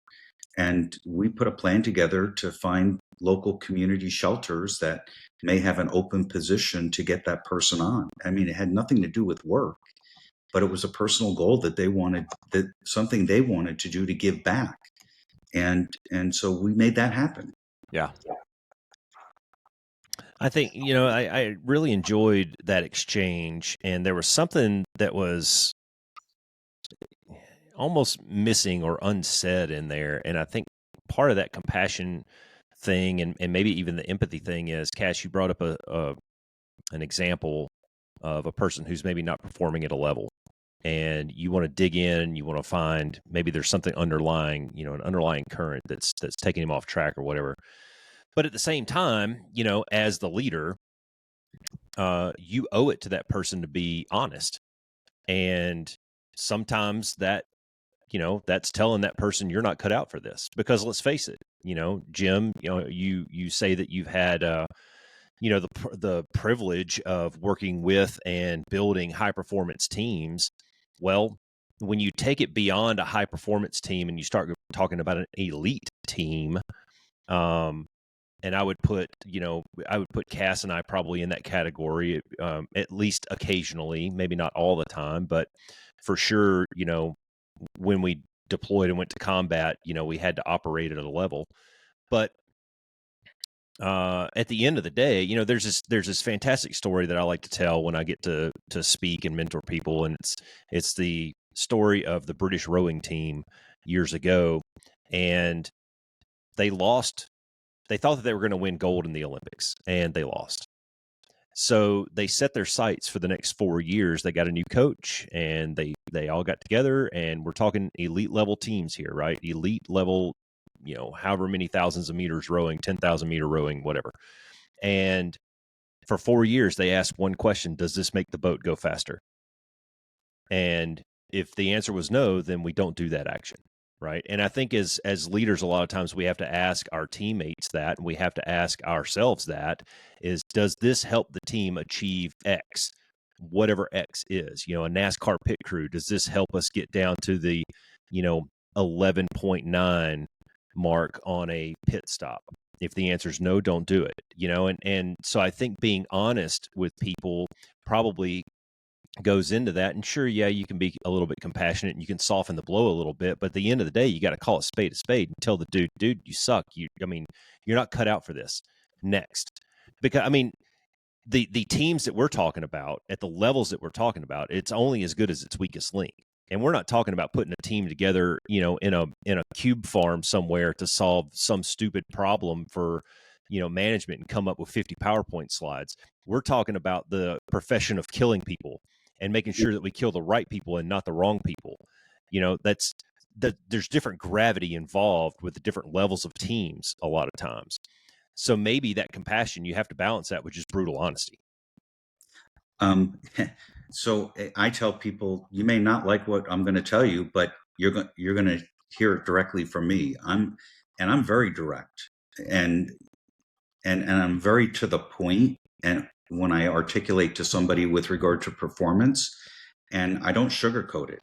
Speaker 3: And we put a plan together to find local community shelters that may have an open position to get that person on. I mean, it had nothing to do with work, but it was a personal goal that they wanted, something they wanted to do to give back. And so we made that happen.
Speaker 2: Yeah.
Speaker 1: I think, I really enjoyed that exchange, and there was something that was almost missing or unsaid in there. And I think part of that compassion thing and maybe even the empathy thing is, Cass, you brought up an example of a person who's maybe not performing at a level, and you want to dig in, you want to find maybe there's something underlying, an underlying current that's taking him off track or whatever. But at the same time, as the leader, you owe it to that person to be honest. And sometimes that, that's telling that person you're not cut out for this, because let's face it, Jim, you say that you've had, the privilege of working with and building high performance teams. Well, when you take it beyond a high performance team and you start talking about an elite team, and I would put CAS and I probably in that category, at least occasionally, maybe not all the time, but for sure, when we deployed and went to combat, we had to operate at a level. But at the end of the day, there's this fantastic story that I like to tell when I get to speak and mentor people, and it's the story of the British rowing team years ago, and they lost. They thought that they were going to win gold in the Olympics, and they lost. So they set their sights for the next 4 years. They got a new coach, and they all got together, and we're talking elite level teams here, right? Elite level, however many thousands of meters rowing, 10,000 meter rowing, whatever. And for 4 years, they asked one question: does this make the boat go faster? And if the answer was no, then we don't do that action. Right. And I think as leaders, a lot of times we have to ask our teammates that, and we have to ask ourselves that is, does this help the team achieve X, whatever X is? A NASCAR pit crew, does this help us get down to the, 11.9 mark on a pit stop? If the answer is no, don't do it. And so I think being honest with people probably goes into that. And sure, yeah, you can be a little bit compassionate and you can soften the blow a little bit, but at the end of the day, you got to call a spade and tell the dude, you suck. You're not cut out for this. Next. Because the teams that we're talking about at the levels that we're talking about, it's only as good as its weakest link. And we're not talking about putting a team together, in a cube farm somewhere to solve some stupid problem for, management and come up with 50 PowerPoint slides. We're talking about the profession of killing people and making sure that we kill the right people and not the wrong people. There's different gravity involved with the different levels of teams a lot of times. So maybe that compassion, you have to balance that with just brutal honesty.
Speaker 3: So I tell people, you may not like what I'm going to tell you, but you're going to hear it directly from me. I'm very direct, and I'm very to the point. And when I articulate to somebody with regard to performance, and I don't sugarcoat it.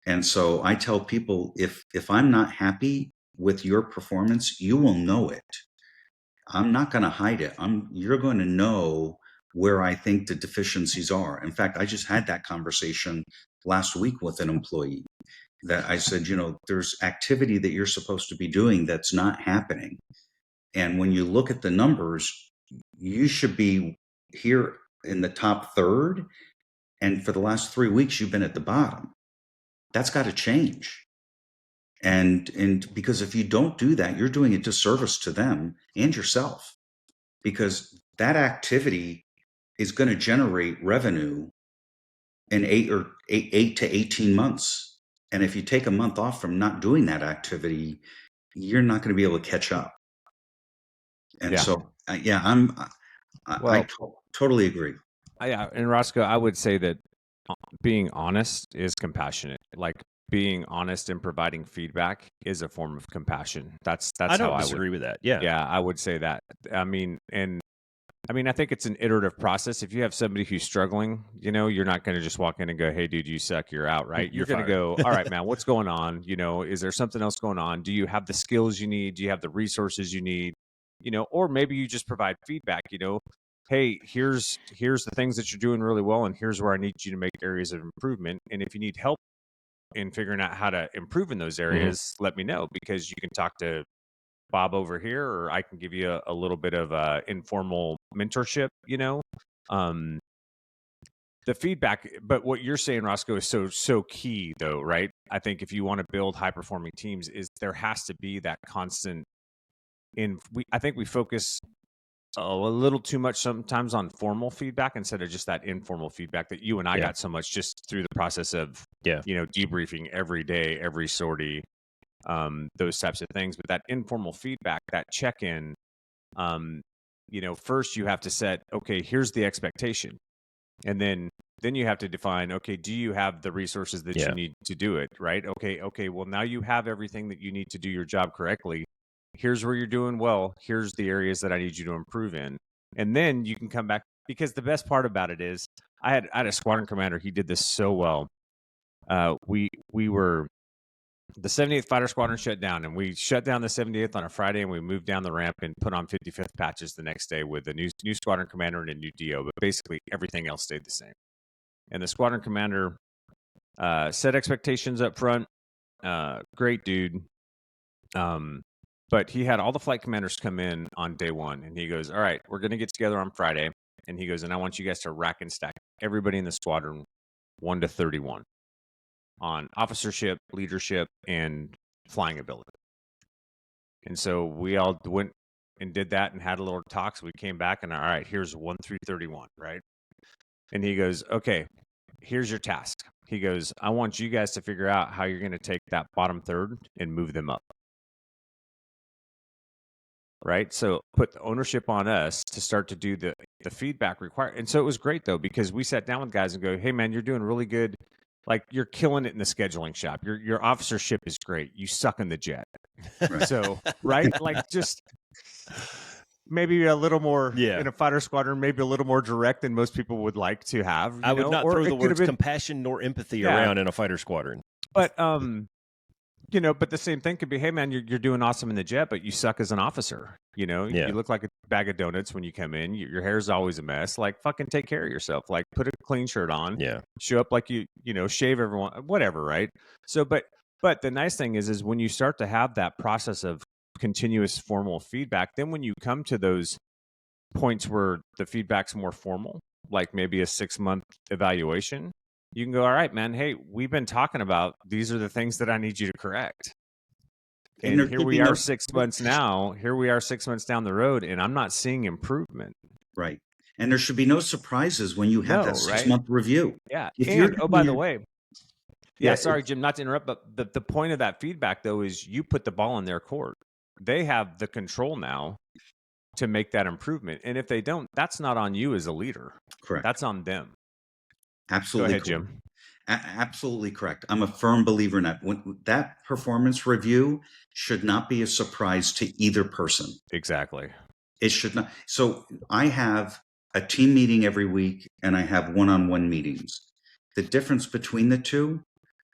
Speaker 3: And so I tell people, if I'm not happy with your performance, you will know it. I'm not going to hide it. You're going to know where I think the deficiencies are. In fact, I just had that conversation last week with an employee that I said, there's activity that you're supposed to be doing that's not happening. And when you look at the numbers, you should be here in the top third. And for the last 3 weeks, you've been at the bottom. That's got to change. And because if you don't do that, you're doing a disservice to them and yourself, because that activity is going to generate revenue in 8 to 18 months. And if you take a month off from not doing that activity, you're not going to be able to catch up. And so, I totally agree.
Speaker 2: And Roscoe, I would say that being honest is compassionate. Like being honest and providing feedback is a form of compassion. That's
Speaker 1: I don't disagree with that. Yeah.
Speaker 2: Yeah, I would say that. I think it's an iterative process. If you have somebody who's struggling, you're not going to just walk in and go, "Hey, dude, you suck. You're out." Right? You're going to go, "All right, man, what's going on? Is there something else going on? Do you have the skills you need? Do you have the resources you need? Or maybe you just provide feedback. Hey, here's the things that you're doing really well, and here's where I need you to make areas of improvement. And if you need help in figuring out how to improve in those areas, let me know, because you can talk to Bob over here, or I can give you a little bit of informal mentorship, the feedback. But what you're saying, Roscoe, is so key though, right? I think if you want to build high performing teams, is there has to be that constant I think we focus a little too much sometimes on formal feedback instead of just that informal feedback that you and I got so much just through the process of, debriefing every day, every sortie, those types of things. But that informal feedback, that check-in, first you have to set, okay, here's the expectation. And then you have to define, okay, do you have the resources that you need to do it, right? Okay, well, now you have everything that you need to do your job correctly. Here's where you're doing well. Here's the areas that I need you to improve in. And then you can come back, because the best part about it is I had a squadron commander. He did this so well. We were, the 78th Fighter Squadron shut down, and we shut down the 78th on a Friday, and we moved down the ramp and put on 55th patches the next day with a new squadron commander and a new DO. But basically everything else stayed the same. And the squadron commander set expectations up front. Great dude. But he had all the flight commanders come in on day one, and he goes, all right, we're going to get together on Friday. And he goes, and I want you guys to rack and stack everybody in the squadron 1 to 31 on officership, leadership, and flying ability. And so we all went and did that and had a little talk. So we came back and, all right, here's 1 through 31, right? And he goes, okay, here's your task. He goes, I want you guys to figure out how you're going to take that bottom third and move them up. Right? So put the ownership on us to start to do the feedback required. And so it was great, though, because we sat down with guys and go, hey, man, you're doing really good. Like, you're killing it in the scheduling shop. Your officership is great. You suck in the jet.
Speaker 3: Right.
Speaker 2: So, right? Like, just maybe a little more in a fighter squadron, maybe a little more direct than most people would like to have.
Speaker 1: I would not throw the words compassion nor empathy around in a fighter squadron.
Speaker 2: But, but the same thing could be, hey, man, you're doing awesome in the jet, but you suck as an officer. You look like a bag of donuts when you come in. Your hair's always a mess. Like, fucking take care of yourself. Like, put a clean shirt on.
Speaker 1: Yeah.
Speaker 2: Show up like shave everyone, whatever, right? So, but the nice thing is when you start to have that process of continuous formal feedback, then when you come to those points where the feedback's more formal, like maybe a 6-month evaluation, you can go, all right, man, hey, we've been talking about, these are the things that I need you to correct. And here we are 6 months now. Here we are 6 months down the road, and I'm not seeing improvement.
Speaker 3: Right. And there should be no surprises when you have that 6-month review.
Speaker 2: Yeah.
Speaker 3: By
Speaker 2: the way, sorry, Jim, not to interrupt, but the point of that feedback, though, is you put the ball in their court. They have the control now to make that improvement. And if they don't, that's not on you as a leader.
Speaker 3: Correct.
Speaker 2: That's on them.
Speaker 3: Absolutely.
Speaker 2: Go ahead, Jim.
Speaker 3: Absolutely correct. I'm a firm believer in that. That performance review should not be a surprise to either person.
Speaker 2: Exactly.
Speaker 3: It should not. So I have a team meeting every week, and I have one-on-one meetings. The difference between the two,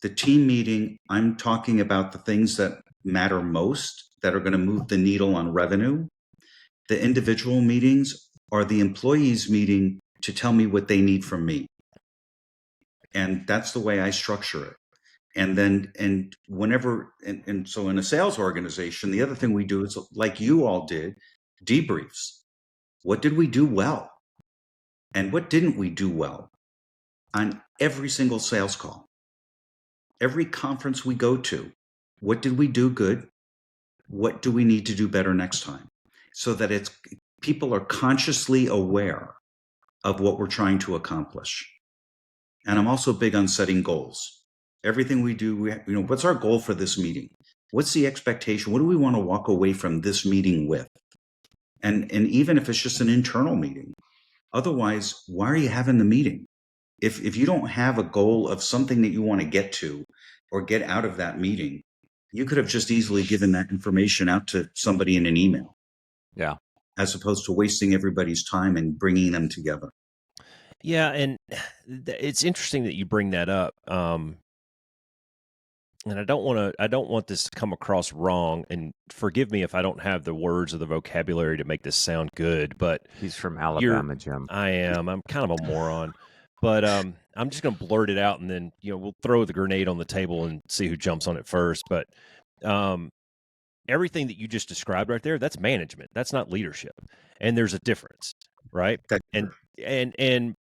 Speaker 3: the team meeting, I'm talking about the things that matter most, that are going to move the needle on revenue. The individual meetings are the employees meeting to tell me what they need from me. And that's the way I structure it. And then, so in a sales organization, the other thing we do is, like you all did, debriefs. What did we do well? And what didn't we do well? On every single sales call, every conference we go to, what did we do good? What do we need to do better next time? So that people are consciously aware of what we're trying to accomplish. And I'm also big on setting goals. Everything we do, what's our goal for this meeting? What's the expectation? What do we want to walk away from this meeting with? And even if it's just an internal meeting, otherwise, why are you having the meeting? If you don't have a goal of something that you want to get to or get out of that meeting, you could have just easily given that information out to somebody in an email.
Speaker 2: Yeah.
Speaker 3: As opposed to wasting everybody's time and bringing them together.
Speaker 1: Yeah, and it's interesting that you bring that up. And I don't want this to come across wrong, and forgive me if I don't have the words or the vocabulary to make this sound good, but
Speaker 2: he's from Alabama, Jim.
Speaker 1: I am. I'm kind of a moron. But I'm just going to blurt it out, and then we'll throw the grenade on the table and see who jumps on it first. But everything that you just described right there, that's management. That's not leadership, and there's a difference, right? And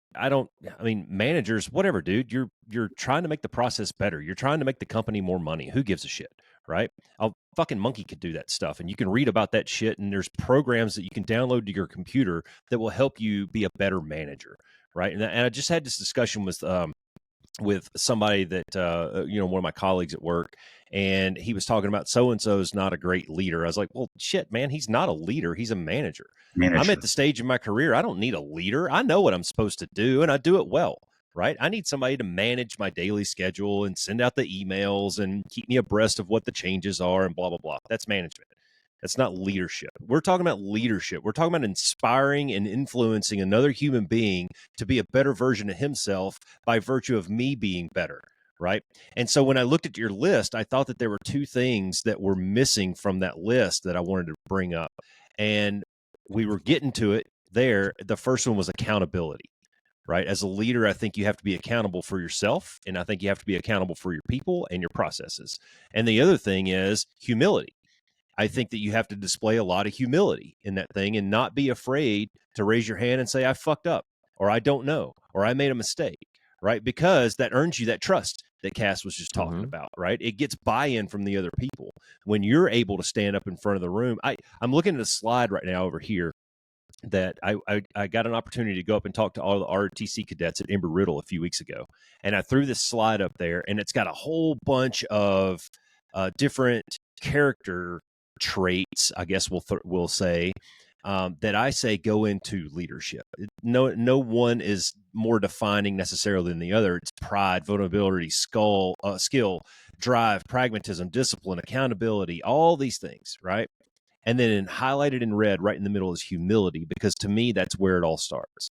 Speaker 1: managers, whatever, dude. You're trying to make the process better. You're trying to make the company more money. Who gives a shit, right? A fucking monkey could do that stuff, and you can read about that shit. And there's programs that you can download to your computer that will help you be a better manager. Right. And I just had this discussion with somebody that, one of my colleagues at work, and he was talking about so-and-so is not a great leader. I was like, well, shit, man, he's not a leader. He's a manager. I'm at the stage in my career. I don't need a leader. I know what I'm supposed to do, and I do it well. Right. I need somebody to manage my daily schedule and send out the emails and keep me abreast of what the changes are and blah, blah, blah. That's management. That's not leadership. We're talking about leadership. We're talking about inspiring and influencing another human being to be a better version of himself by virtue of me being better, right? And so when I looked at your list, I thought that there were two things that were missing from that list that I wanted to bring up. And we were getting to it there. The first one was accountability, right? As a leader, I think you have to be accountable for yourself, and I think you have to be accountable for your people and your processes. And the other thing is humility. I think that you have to display a lot of humility in that thing and not be afraid to raise your hand and say, I fucked up, or I don't know, or I made a mistake, right? Because that earns you that trust that Cass was just talking about, right? It gets buy-in from the other people. When you're able to stand up in front of the room, I'm looking at a slide right now over here that I got an opportunity to go up and talk to all the ROTC cadets at Embry-Riddle a few weeks ago. And I threw this slide up there, and it's got a whole bunch of different character traits, I guess we'll say, that I say go into leadership. No one is more defining necessarily than the other. It's pride, vulnerability, skill, drive, pragmatism, discipline, accountability, all these things, right? And then highlighted in red right in the middle is humility, because to me, that's where it all starts,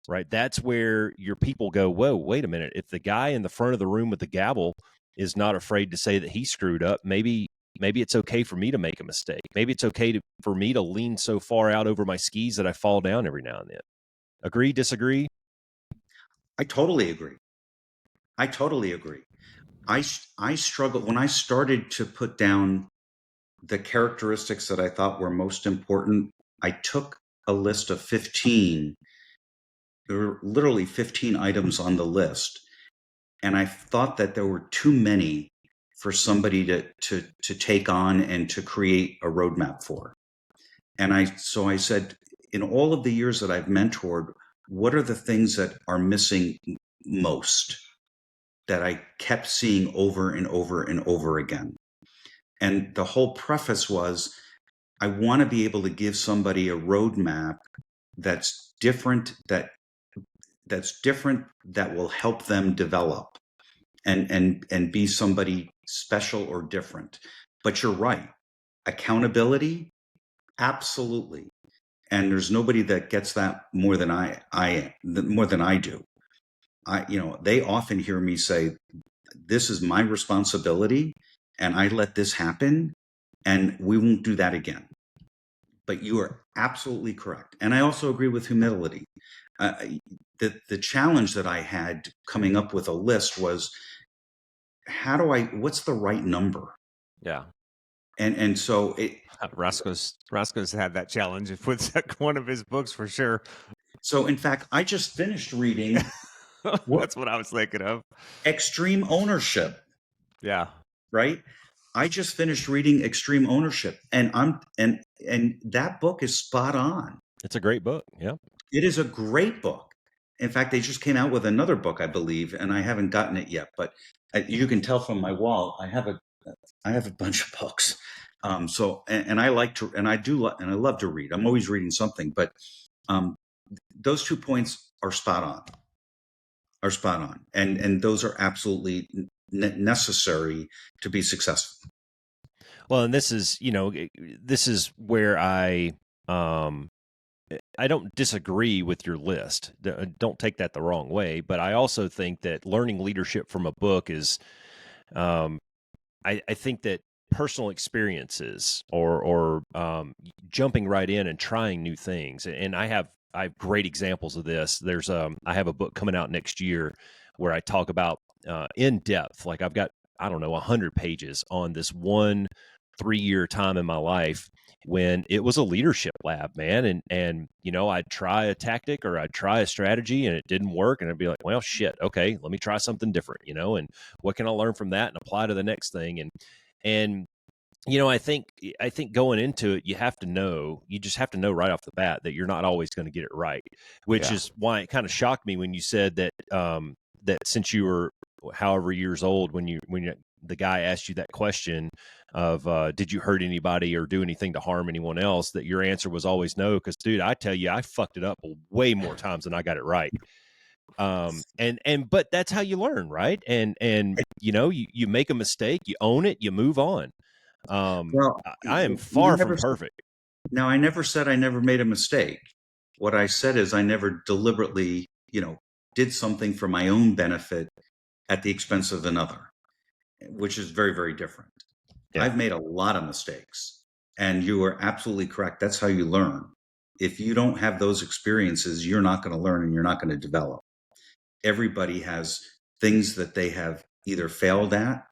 Speaker 1: right? That's where your people go, whoa, wait a minute. If the guy in the front of the room with the gavel is not afraid to say that he screwed up, maybe it's okay for me to make a mistake. Maybe it's okay for me to lean so far out over my skis that I fall down every now and then. Agree, disagree?
Speaker 3: I totally agree. I struggled when I started to put down the characteristics that I thought were most important. I took a list of 15. There were literally 15 items on the list. And I thought that there were too many for somebody to take on and to create a roadmap for. And so I said, in all of the years that I've mentored, what are the things that are missing most that I kept seeing over and over and over again? And the whole preface was, I want to be able to give somebody a roadmap that's different, that will help them develop and be somebody special or different. But you're right. Accountability, absolutely. And there's nobody that gets that more than I do. They often hear me say, this is my responsibility, and I let this happen, and we won't do that again. But you are absolutely correct. And I also agree with humility. The challenge that I had coming up with a list was, what's the right number?
Speaker 2: Yeah.
Speaker 3: And so
Speaker 2: Roscoe's had that challenge with one of his books for sure.
Speaker 3: So in fact, I just finished reading
Speaker 2: that's what I was thinking of.
Speaker 3: Extreme Ownership.
Speaker 2: Yeah.
Speaker 3: Right? I just finished reading Extreme Ownership, and that book is spot on.
Speaker 1: It's a great book. Yeah.
Speaker 3: It is a great book. In fact, they just came out with another book, I believe, and I haven't gotten it yet, but you can tell from my wall, I have a bunch of books. And I love to read. I'm always reading something, but those 2 points are spot on. And those are absolutely necessary to be successful.
Speaker 1: Well, and this is where I don't disagree with your list. Don't take that the wrong way, but I also think that learning leadership from a book is, I think that personal experiences or jumping right in and trying new things, and I have great examples of this. I have a book coming out next year where I talk about in depth, like I've got, I don't know, 100 pages on this one 3-year time in my life when it was a leadership lab, man. And I'd try a tactic or I'd try a strategy and it didn't work. And I'd be like, well, shit, okay, let me try something different, and what can I learn from that and apply to the next thing? And I think going into it, you just have to know right off the bat that you're not always going to get it right, which is why it kind of shocked me when you said that, that since you were however years old, when the guy asked you that question of, did you hurt anybody or do anything to harm anyone else, that your answer was always no. Cause dude, I tell you, I fucked it up way more times than I got it right. But that's how you learn. Right. And you make a mistake, you own it, you move on.
Speaker 3: Well,
Speaker 1: I am
Speaker 3: you
Speaker 1: far from
Speaker 3: never.
Speaker 1: perfect.
Speaker 3: Now, I never said I never made a mistake. What I said is I never deliberately, did something for my own benefit at the expense of another, which is very, very different.
Speaker 1: Yeah.
Speaker 3: I've made a lot of mistakes, and you are absolutely correct. That's how you learn. If you don't have those experiences, you're not going to learn and you're not going to develop. Everybody has things that they have either failed at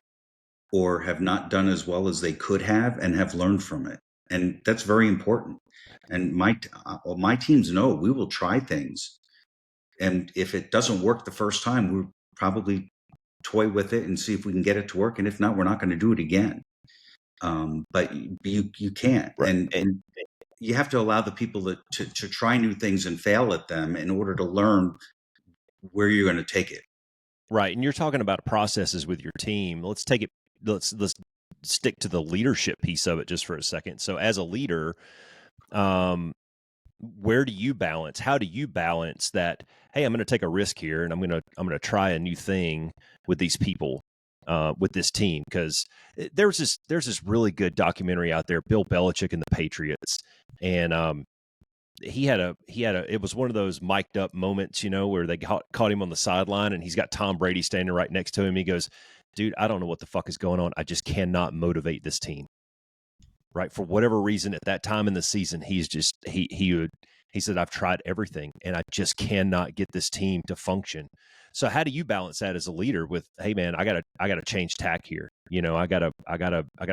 Speaker 3: or have not done as well as they could have and have learned from it. And that's very important. And my teams know we will try things. And if it doesn't work the first time, we'll probably toy with it and see if we can get it to work. And if not, we're not going to do it again. But you can't.
Speaker 1: Right.
Speaker 3: And you have to allow the people to try new things and fail at them in order to learn where you're going to take it.
Speaker 1: Right. And you're talking about processes with your team. Let's stick to the leadership piece of it just for a second. So as a leader, where do you balance? How do you balance that? Hey, I'm going to take a risk here and I'm going to try a new thing with these people, with this team. Cause there's this really good documentary out there, Bill Belichick and the Patriots. And, it was one of those mic'd up moments, where they caught him on the sideline and he's got Tom Brady standing right next to him. He goes, dude, I don't know what the fuck is going on. I just cannot motivate this team. Right. For whatever reason at that time in the season, he said, I've tried everything and I just cannot get this team to function. So how do you balance that as a leader with, hey man, I gotta change tack here. I gotta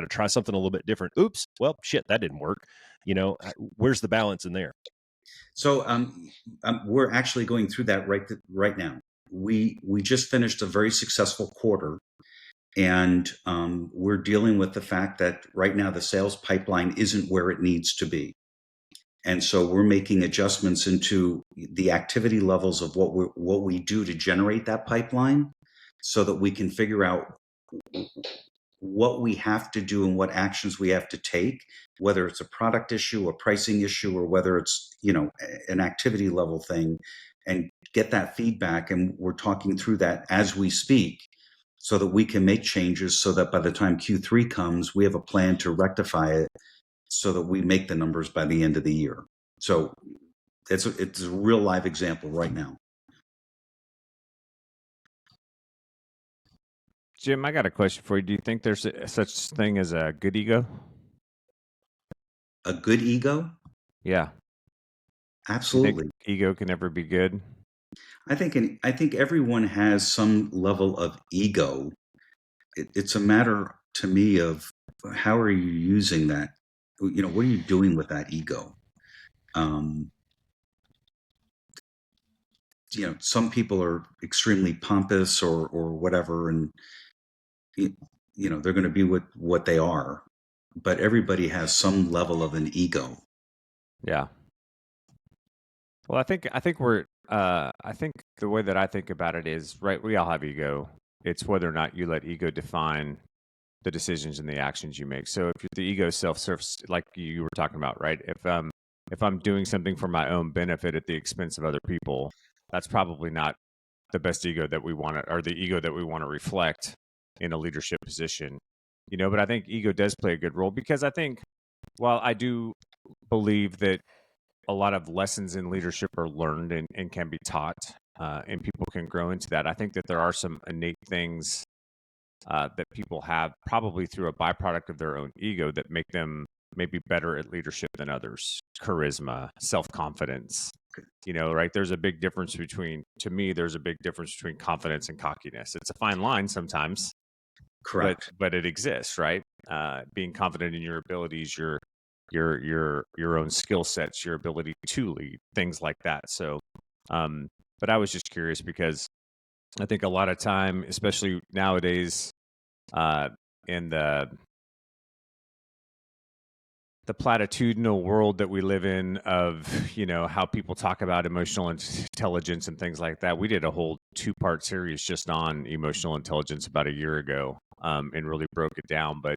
Speaker 1: try something a little bit different. Oops. Well, shit, that didn't work. Where's the balance in there?
Speaker 3: So we're actually going through that right now. We just finished a very successful quarter, and we're dealing with the fact that right now the sales pipeline isn't where it needs to be. And so we're making adjustments into the activity levels of what we do to generate that pipeline so that we can figure out what we have to do and what actions we have to take, whether it's a product issue, a pricing issue, or whether it's, an activity level thing, and get that feedback. And we're talking through that as we speak so that we can make changes so that by the time Q3 comes, we have a plan to rectify it so that we make the numbers by the end of the year. So it's a real live example right now.
Speaker 2: Jim, I got a question for you. Do you think there's such thing as a good ego?
Speaker 3: A good ego?
Speaker 2: Yeah.
Speaker 3: Absolutely.
Speaker 2: You think ego can never be good?
Speaker 3: I think everyone has some level of ego. It's a matter to me of how are you using that? What are you doing with that ego? Some people are extremely pompous or whatever, and they're going to be what they are. But everybody has some level of an ego.
Speaker 2: Yeah. Well, I think the way that I think about it is, right, we all have ego. It's whether or not you let ego define the decisions and the actions you make. So if the ego self-serves, like you were talking about, right? If I'm doing something for my own benefit at the expense of other people, that's probably not the best ego that we want to, or the ego that we want to reflect in a leadership position. But I think ego does play a good role because I think, while I do believe that a lot of lessons in leadership are learned and can be taught, and people can grow into that, I think that there are some innate things that people have probably through a byproduct of their own ego that make them maybe better at leadership than others. Charisma, self-confidence, right? There's a big difference between confidence and cockiness. It's a fine line sometimes.
Speaker 3: Correct.
Speaker 2: But it exists, right? Being confident in your abilities, your own skill sets, your ability to lead, things like that. So, but I was just curious because I think a lot of time, especially nowadays, in the platitudinal world that we live in of, how people talk about emotional intelligence and things like that. We did a whole 2-part series just on emotional intelligence about a year ago, and really broke it down. But,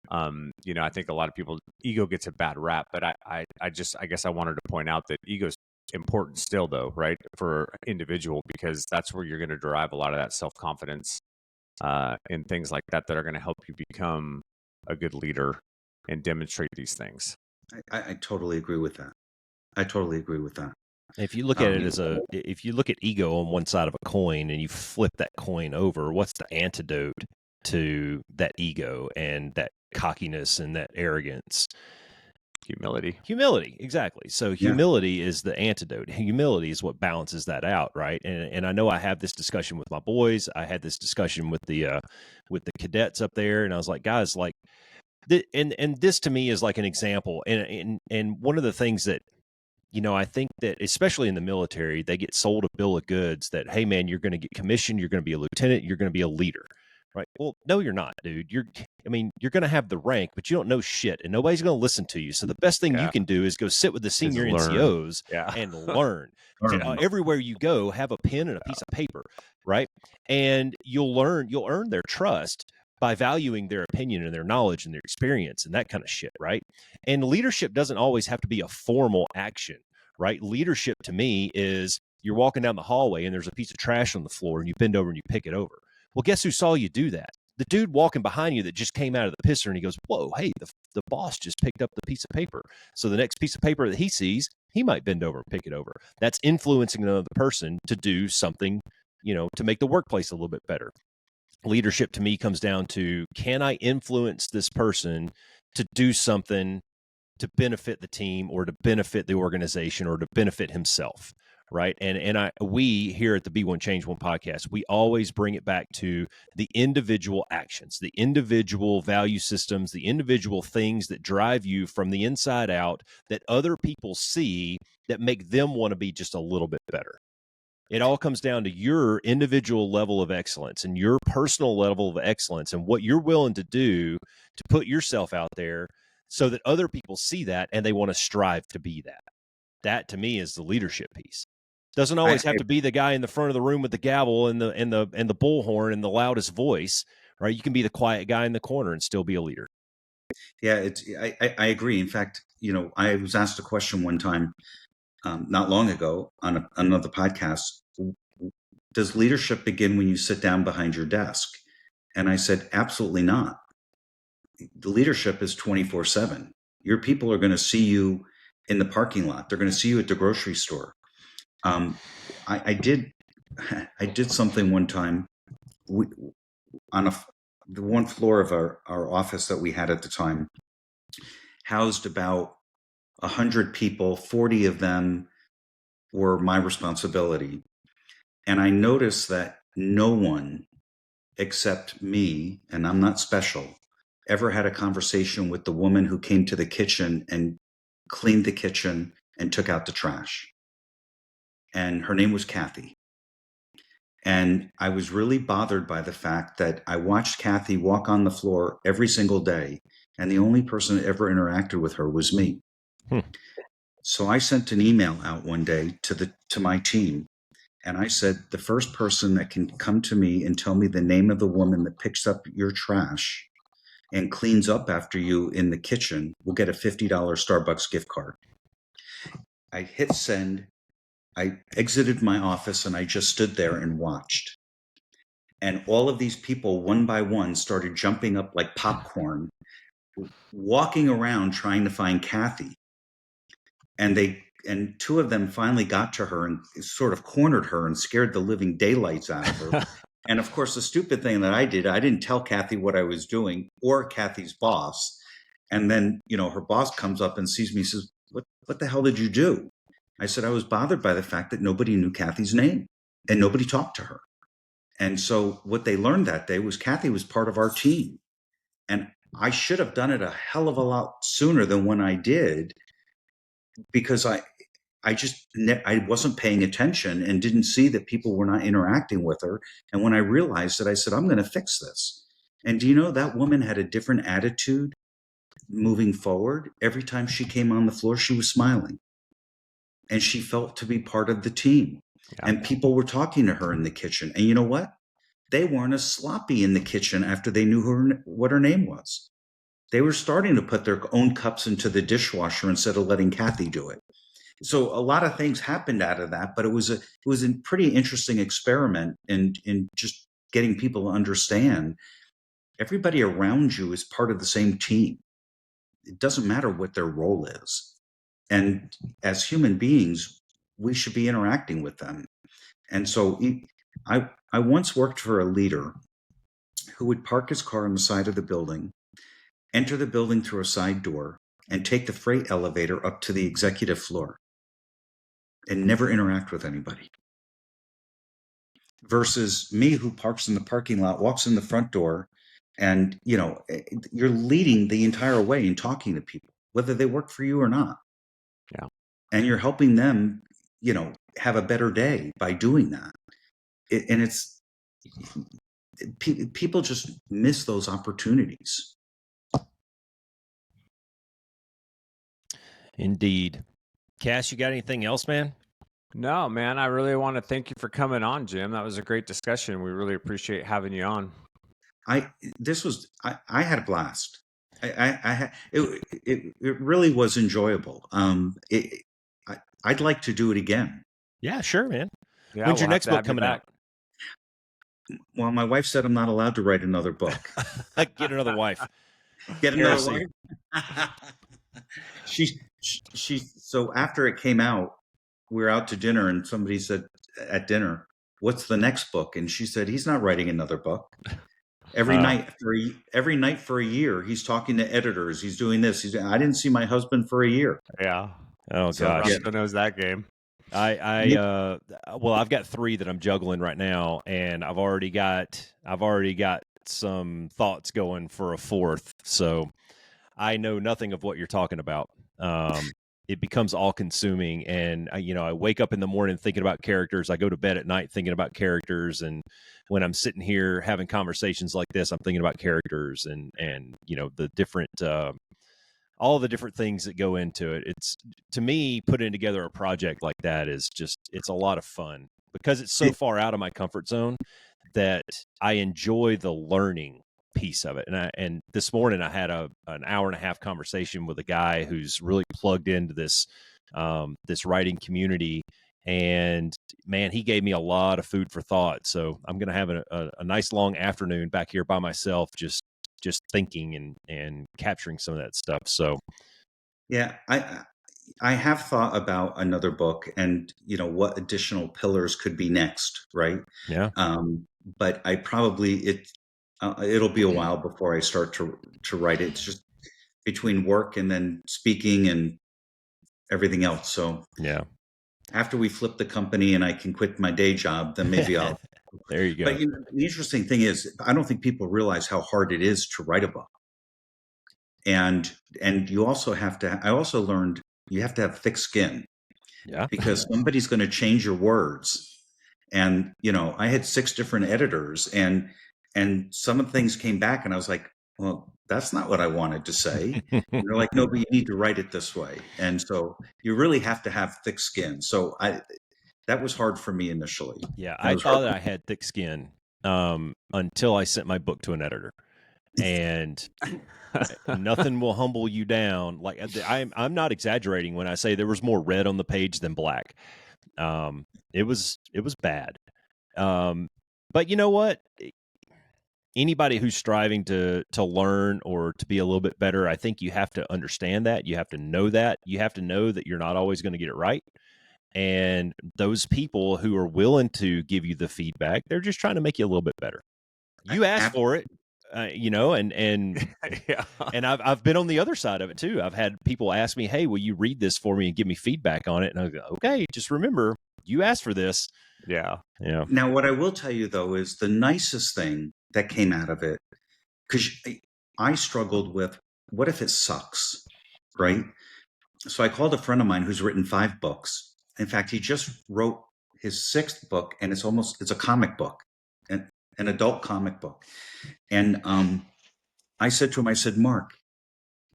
Speaker 2: I think a lot of people, ego gets a bad rap, but I guess I wanted to point out that ego's important still though, right? For individual, because that's where you're going to derive a lot of that self-confidence, and things like that are going to help you become a good leader. and demonstrate these things.
Speaker 3: I totally agree with that. I totally agree with that.
Speaker 1: If you look at it if you look at ego on one side of a coin and you flip that coin over, what's the antidote to that ego and that cockiness and that arrogance? Humility, exactly. So humility is the antidote. Humility is what balances that out, right? And I know I have this discussion with my boys. I had this discussion with the cadets up there, and I was like, guys, like, and this to me is like an example. And one of the things that, I think that especially in the military, they get sold a bill of goods that, hey man, you're going to get commissioned, you're going to be a lieutenant, you're going to be a leader. Right. Well, no, you're not, dude. You're going to have the rank, but you don't know shit and nobody's going to listen to you. So the best thing you can do is go sit with the senior NCOs and learn. Everywhere you go, have a pen and a piece of paper. Right. And you'll earn their trust by valuing their opinion and their knowledge and their experience and that kind of shit. Right. And leadership doesn't always have to be a formal action. Right. Leadership to me is you're walking down the hallway and there's a piece of trash on the floor and you bend over and you pick it over. Well, guess who saw you do that? The dude walking behind you that just came out of the pisser, and he goes, whoa, hey, the boss just picked up the piece of paper. So the next piece of paper that he sees, he might bend over and pick it over. That's influencing another person to do something, to make the workplace a little bit better. Leadership to me comes down to, can I influence this person to do something to benefit the team or to benefit the organization or to benefit himself? Right. And we here at the Be One Change One podcast, we always bring it back to the individual actions, the individual value systems, the individual things that drive you from the inside out that other people see that make them want to be just a little bit better. It all comes down to your individual level of excellence and your personal level of excellence and what you're willing to do to put yourself out there so that other people see that and they want to strive to be that. That to me is the leadership piece. Doesn't always have to be the guy in the front of the room with the gavel and the bullhorn and the loudest voice, right? You can be the quiet guy in the corner and still be a leader.
Speaker 3: Yeah, I agree. In fact, I was asked a question one time, not long ago on another podcast. Does leadership begin when you sit down behind your desk? And I said, absolutely not. The leadership is 24/7. Your people are going to see you in the parking lot. They're going to see you at the grocery store. I did something one time. On the one floor of our office that we had at the time housed about 100 people. 40 of them were my responsibility. And I noticed that no one except me, and I'm not special, ever had a conversation with the woman who came to the kitchen and cleaned the kitchen and took out the trash. And her name was Kathy. And I was really bothered by the fact that I watched Kathy walk on the floor every single day, and the only person that ever interacted with her was me. So I sent an email out one day to my team, and I said, the first person that can come to me and tell me the name of the woman that picks up your trash and cleans up after you in the kitchen will get a $50 Starbucks gift card. I hit send. I exited my office and I just stood there and watched. And all of these people, one by one, started jumping up like popcorn, walking around trying to find Kathy. And two of them finally got to her and sort of cornered her and scared the living daylights out of her. And of course, the stupid thing that I didn't tell Kathy what I was doing or Kathy's boss. And then, her boss comes up and sees me and says, what the hell did you do? I said, I was bothered by the fact that nobody knew Kathy's name and nobody talked to her. And so what they learned that day was Kathy was part of our team. And I should have done it a hell of a lot sooner than when I did, because I wasn't paying attention and didn't see that people were not interacting with her. And when I realized that, I said, I'm going to fix this. And do you know, that woman had a different attitude moving forward. Every time she came on the floor, she was smiling. And she felt to be part of the team. Yeah. And people were talking to her in the kitchen. And you know what? They weren't as sloppy in the kitchen after they knew what her name was. They were starting to put their own cups into the dishwasher instead of letting Kathy do it. So a lot of things happened out of that, but it was a pretty interesting experiment in just getting people to understand everybody around you is part of the same team. it doesn't matter what their role is. And as human beings, we should be interacting with them. And so I once worked for a leader who would park his car on the side of the building, enter the building through a side door, and take the freight elevator up to the executive floor and never interact with anybody. Versus me, who parks in the parking lot, walks in the front door, and you're leading the entire way and talking to people, whether they work for you or not.
Speaker 2: Yeah.
Speaker 3: And you're helping them, have a better day by doing that. And people just miss those opportunities.
Speaker 1: Indeed. Cass, you got anything else, man?
Speaker 2: No, man, I really want to thank you for coming on, Jim. That was a great discussion. We really appreciate having you on.
Speaker 3: I had a blast. It really was enjoyable. I'd like to do it again.
Speaker 1: Yeah, sure, man.
Speaker 2: Yeah,
Speaker 1: When's your
Speaker 2: we'll
Speaker 1: next
Speaker 2: have to
Speaker 1: book
Speaker 2: have you
Speaker 1: coming out?
Speaker 3: Well, my wife said I'm not allowed to write another book.
Speaker 1: Get another wife.
Speaker 3: Get another
Speaker 1: Heresy.
Speaker 3: wife. she so after it came out, we were out to dinner and somebody said at dinner, "What's the next book?" And she said, "He's not writing another book. Every night for a year, he's talking to editors. He's doing this. I didn't see my husband for a year."
Speaker 2: Yeah.
Speaker 1: Oh,
Speaker 2: So
Speaker 1: gosh.
Speaker 2: Roscoe knows that game.
Speaker 1: Well, I've got 3 that I'm juggling right now, and I've already got some thoughts going for a 4th. So I know nothing of what you're talking about. It becomes all consuming, and I wake up in the morning thinking about characters. I go to bed at night thinking about characters, and when I'm sitting here having conversations like this, I'm thinking about characters and the different all the different things that go into it. It's, to me, putting together a project like that is just, it's a lot of fun because it's so far out of my comfort zone that I enjoy the learning piece of it. And this morning I had an hour and a half conversation with a guy who's really plugged into this writing community, and man, he gave me a lot of food for thought. So I'm going to have a nice long afternoon back here by myself, just thinking and capturing some of that stuff. So
Speaker 3: yeah, I have thought about another book and what additional pillars could be next, right?
Speaker 1: Yeah.
Speaker 3: But I probably it'll be a while before I start to write it. It's just between work and then speaking and everything else. So
Speaker 1: yeah,
Speaker 3: after we flip the company and I can quit my day job, then maybe I'll.
Speaker 1: There you go.
Speaker 3: But the interesting thing is, I don't think people realize how hard it is to write a book. And you also have to. I also learned you have to have thick skin.
Speaker 1: Yeah.
Speaker 3: Because somebody's going to change your words. And I had 6 different editors, and some of the things came back, and I was like, well, that's not what I wanted to say. And they're like, no, but you need to write it this way. And so you really have to have thick skin. So that was hard for me initially.
Speaker 1: Yeah, I thought that I had thick skin until I sent my book to an editor, and nothing will humble you down. Like I'm not exaggerating when I say there was more red on the page than black. It was bad. But you know what? Anybody who's striving to learn or to be a little bit better, I think you have to understand that. You have to know that. You have to know that you're not always going to get it right. And those people who are willing to give you the feedback, they're just trying to make you a little bit better. You asked for it, and
Speaker 2: Yeah.
Speaker 1: and I've been on the other side of it too. I've had people ask me, "Hey, will you read this for me and give me feedback on it?" And I go, "Okay, just remember, you asked for this."
Speaker 2: Yeah.
Speaker 1: Yeah.
Speaker 3: Now, what I will tell you though is the nicest thing that came out of it, because I struggled with, what if it sucks, right? So I called a friend of mine who's written 5 books. In fact, he just wrote his 6th book, and it's a comic book, an adult comic book. And I said to him, I said, Mark,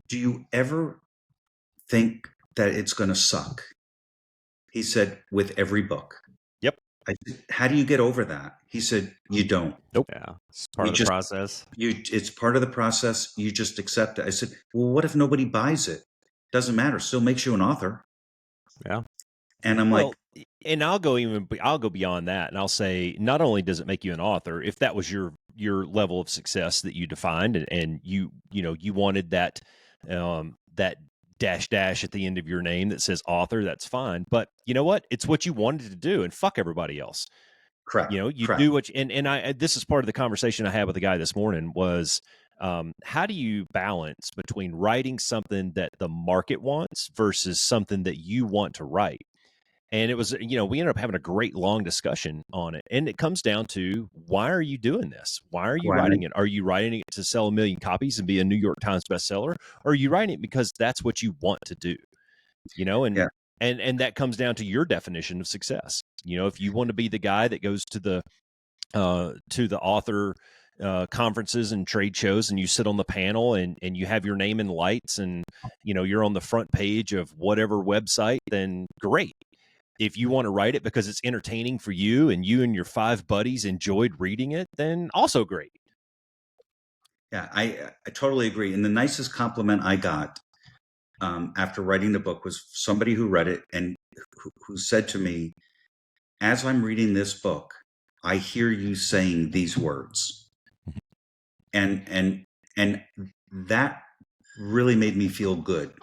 Speaker 3: do you ever think that it's going to suck? He said, with every book.
Speaker 1: Yep.
Speaker 3: I said, how do you get over that? He said, you don't.
Speaker 1: Nope.
Speaker 2: Yeah. It's part of the process.
Speaker 3: It's part of the process. You just accept it. I said, well, what if nobody buys it? Doesn't matter. Still makes you an author.
Speaker 2: Yeah.
Speaker 3: And I'm like,
Speaker 1: and I'll go beyond that, and I'll say, not only does it make you an author, if that was your your level of success that you defined, and you wanted that that dash at the end of your name that says author. That's fine, but you know what? It's what you wanted to do, and fuck everybody else.
Speaker 3: Correct.
Speaker 1: You
Speaker 3: Correct.
Speaker 1: do what this is part of the conversation I had with the guy this morning was, how do you balance between writing something that the market wants versus something that you want to write? And it was, we ended up having a great long discussion on it. And it comes down to, why are you doing this? Why are you writing it? Are you writing it to sell 1 million copies and be a New York Times bestseller? Or are you writing it because that's what you want to do? And that comes down to your definition of success. If you want to be the guy that goes to the author conferences and trade shows, and you sit on the panel and you have your name in lights, and you're on the front page of whatever website, then great. If you want to write it because it's entertaining for you and your 5 buddies enjoyed reading it, then also great.
Speaker 3: Yeah, I totally agree. And the nicest compliment I got after writing the book was somebody who read it and who said to me, as I'm reading this book, I hear you saying these words. And that really made me feel good,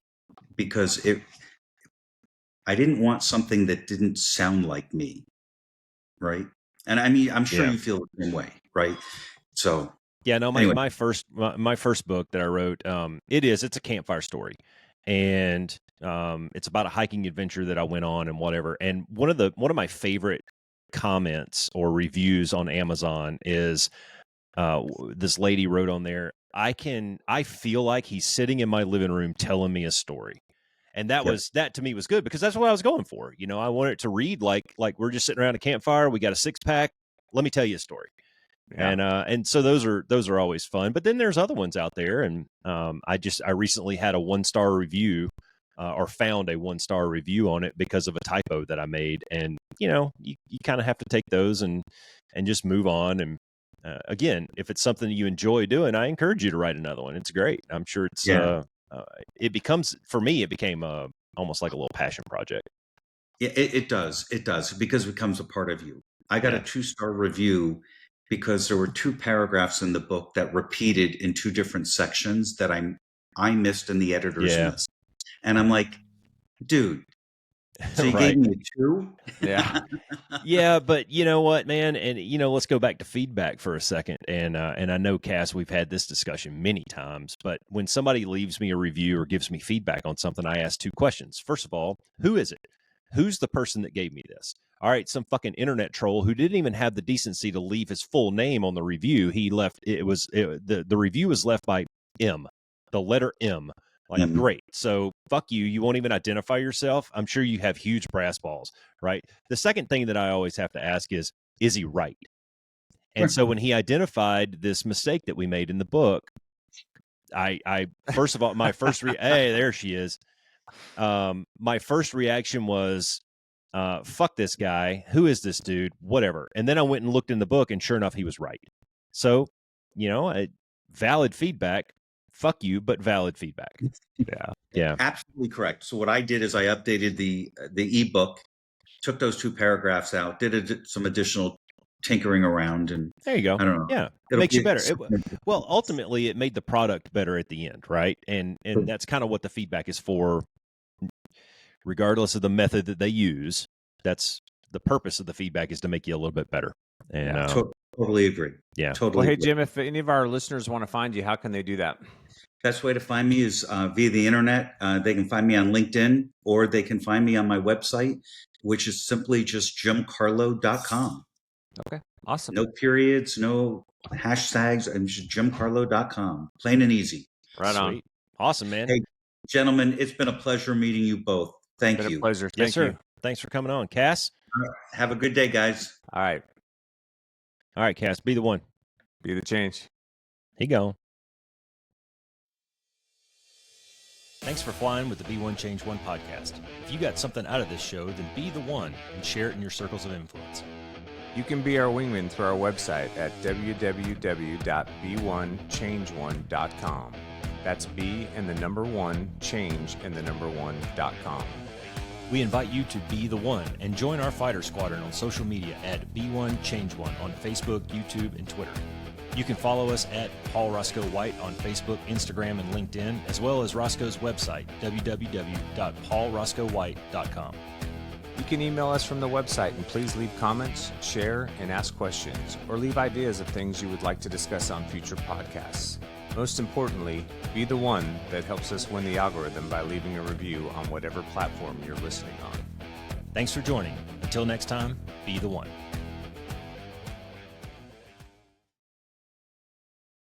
Speaker 3: because I didn't want something that didn't sound like me. Right. And I mean, I'm sure you feel the same way. Right. So
Speaker 1: yeah, no,
Speaker 3: anyway.
Speaker 1: my first book that I wrote, it's a campfire story, and it's about a hiking adventure that I went on and whatever. And one of my favorite comments or reviews on Amazon is this lady wrote on there, I feel like he's sitting in my living room telling me a story. And that to me was good, because that's what I was going for. I wanted it to read like we're just sitting around a campfire. We got a 6-pack. Let me tell you a story. Yeah. And so those are always fun. But then there's other ones out there. And I recently had a 1-star review, or found a 1-star review on it because of a typo that I made. And, you kind of have to take those and just move on. And again, if it's something you enjoy doing, I encourage you to write another one. It's great. I'm sure it's it became almost like a little passion project.
Speaker 3: Yeah, it does. It does, because it becomes a part of you. I got a 2-star review because there were 2 paragraphs in the book that repeated in 2 different sections that I missed and the editors missed. And I'm like, dude, so you gave me a 2?
Speaker 2: Yeah.
Speaker 1: Yeah, but you know what, man? And, let's go back to feedback for a second. And I know, Cass, we've had this discussion many times, but when somebody leaves me a review or gives me feedback on something, I ask 2 questions. First of all, who is it? Who's the person that gave me this? All right, some fucking internet troll who didn't even have the decency to leave his full name on the review. He left, the review was left by M, the letter M. Like, great. So fuck you. You won't even identify yourself. I'm sure you have huge brass balls, right? The second thing that I always have to ask is he right? And so when he identified this mistake that we made in the book, I first of all, my first hey, there she is. My first reaction was, fuck this guy. Who is this dude? Whatever. And then I went and looked in the book, and sure enough, he was right. So, valid feedback. Fuck you, but valid feedback. Yeah.
Speaker 3: Absolutely correct. So what I did is I updated the ebook, took those 2 paragraphs out, did some additional tinkering around, and
Speaker 1: there you go.
Speaker 3: I don't know.
Speaker 1: Yeah, it makes you better. Well, ultimately, it made the product better at the end, right? And that's kind of what the feedback is for, regardless of the method that they use. That's the purpose of the feedback, is to make you a little bit better. And
Speaker 3: totally agree.
Speaker 1: Yeah.
Speaker 3: Totally.
Speaker 2: Well, hey, Jim, if any of our listeners want to find you, how can they do that?
Speaker 3: Best way to find me is via the internet. They can find me on LinkedIn, or they can find me on my website, which is simply just jimcarlough.com.
Speaker 2: Okay, awesome.
Speaker 3: No periods, no hashtags, and just jimcarlough.com. Plain and easy.
Speaker 2: Right on.
Speaker 1: Awesome, man.
Speaker 3: Hey, gentlemen, it's been a pleasure meeting you both. Thank you.
Speaker 2: Been a pleasure.
Speaker 1: Yes,
Speaker 2: Thank
Speaker 1: sir.
Speaker 2: you.
Speaker 1: Thanks for coming on, Cass.
Speaker 3: Have a good day, guys.
Speaker 2: All right.
Speaker 1: All right, Cass, be the one.
Speaker 2: Be the change.
Speaker 1: He gone. Thanks for flying with the Be One Change One podcast. If you got something out of this show, then be the one and share it in your circles of influence.
Speaker 2: You can be our wingman through our website at www.be1change1.com. That's B and the number 1, change and the number 1.com.
Speaker 1: We invite you to be the one and join our fighter squadron on social media at Be One Change One on Facebook, YouTube, and Twitter. You can follow us at Paul Roscoe White on Facebook, Instagram, and LinkedIn, as well as Roscoe's website, www.paulroscoewhite.com.
Speaker 2: You can email us from the website, and please leave comments, share, and ask questions, or leave ideas of things you would like to discuss on future podcasts. Most importantly, be the one that helps us win the algorithm by leaving a review on whatever platform you're listening on.
Speaker 1: Thanks for joining. Until next time, be the one.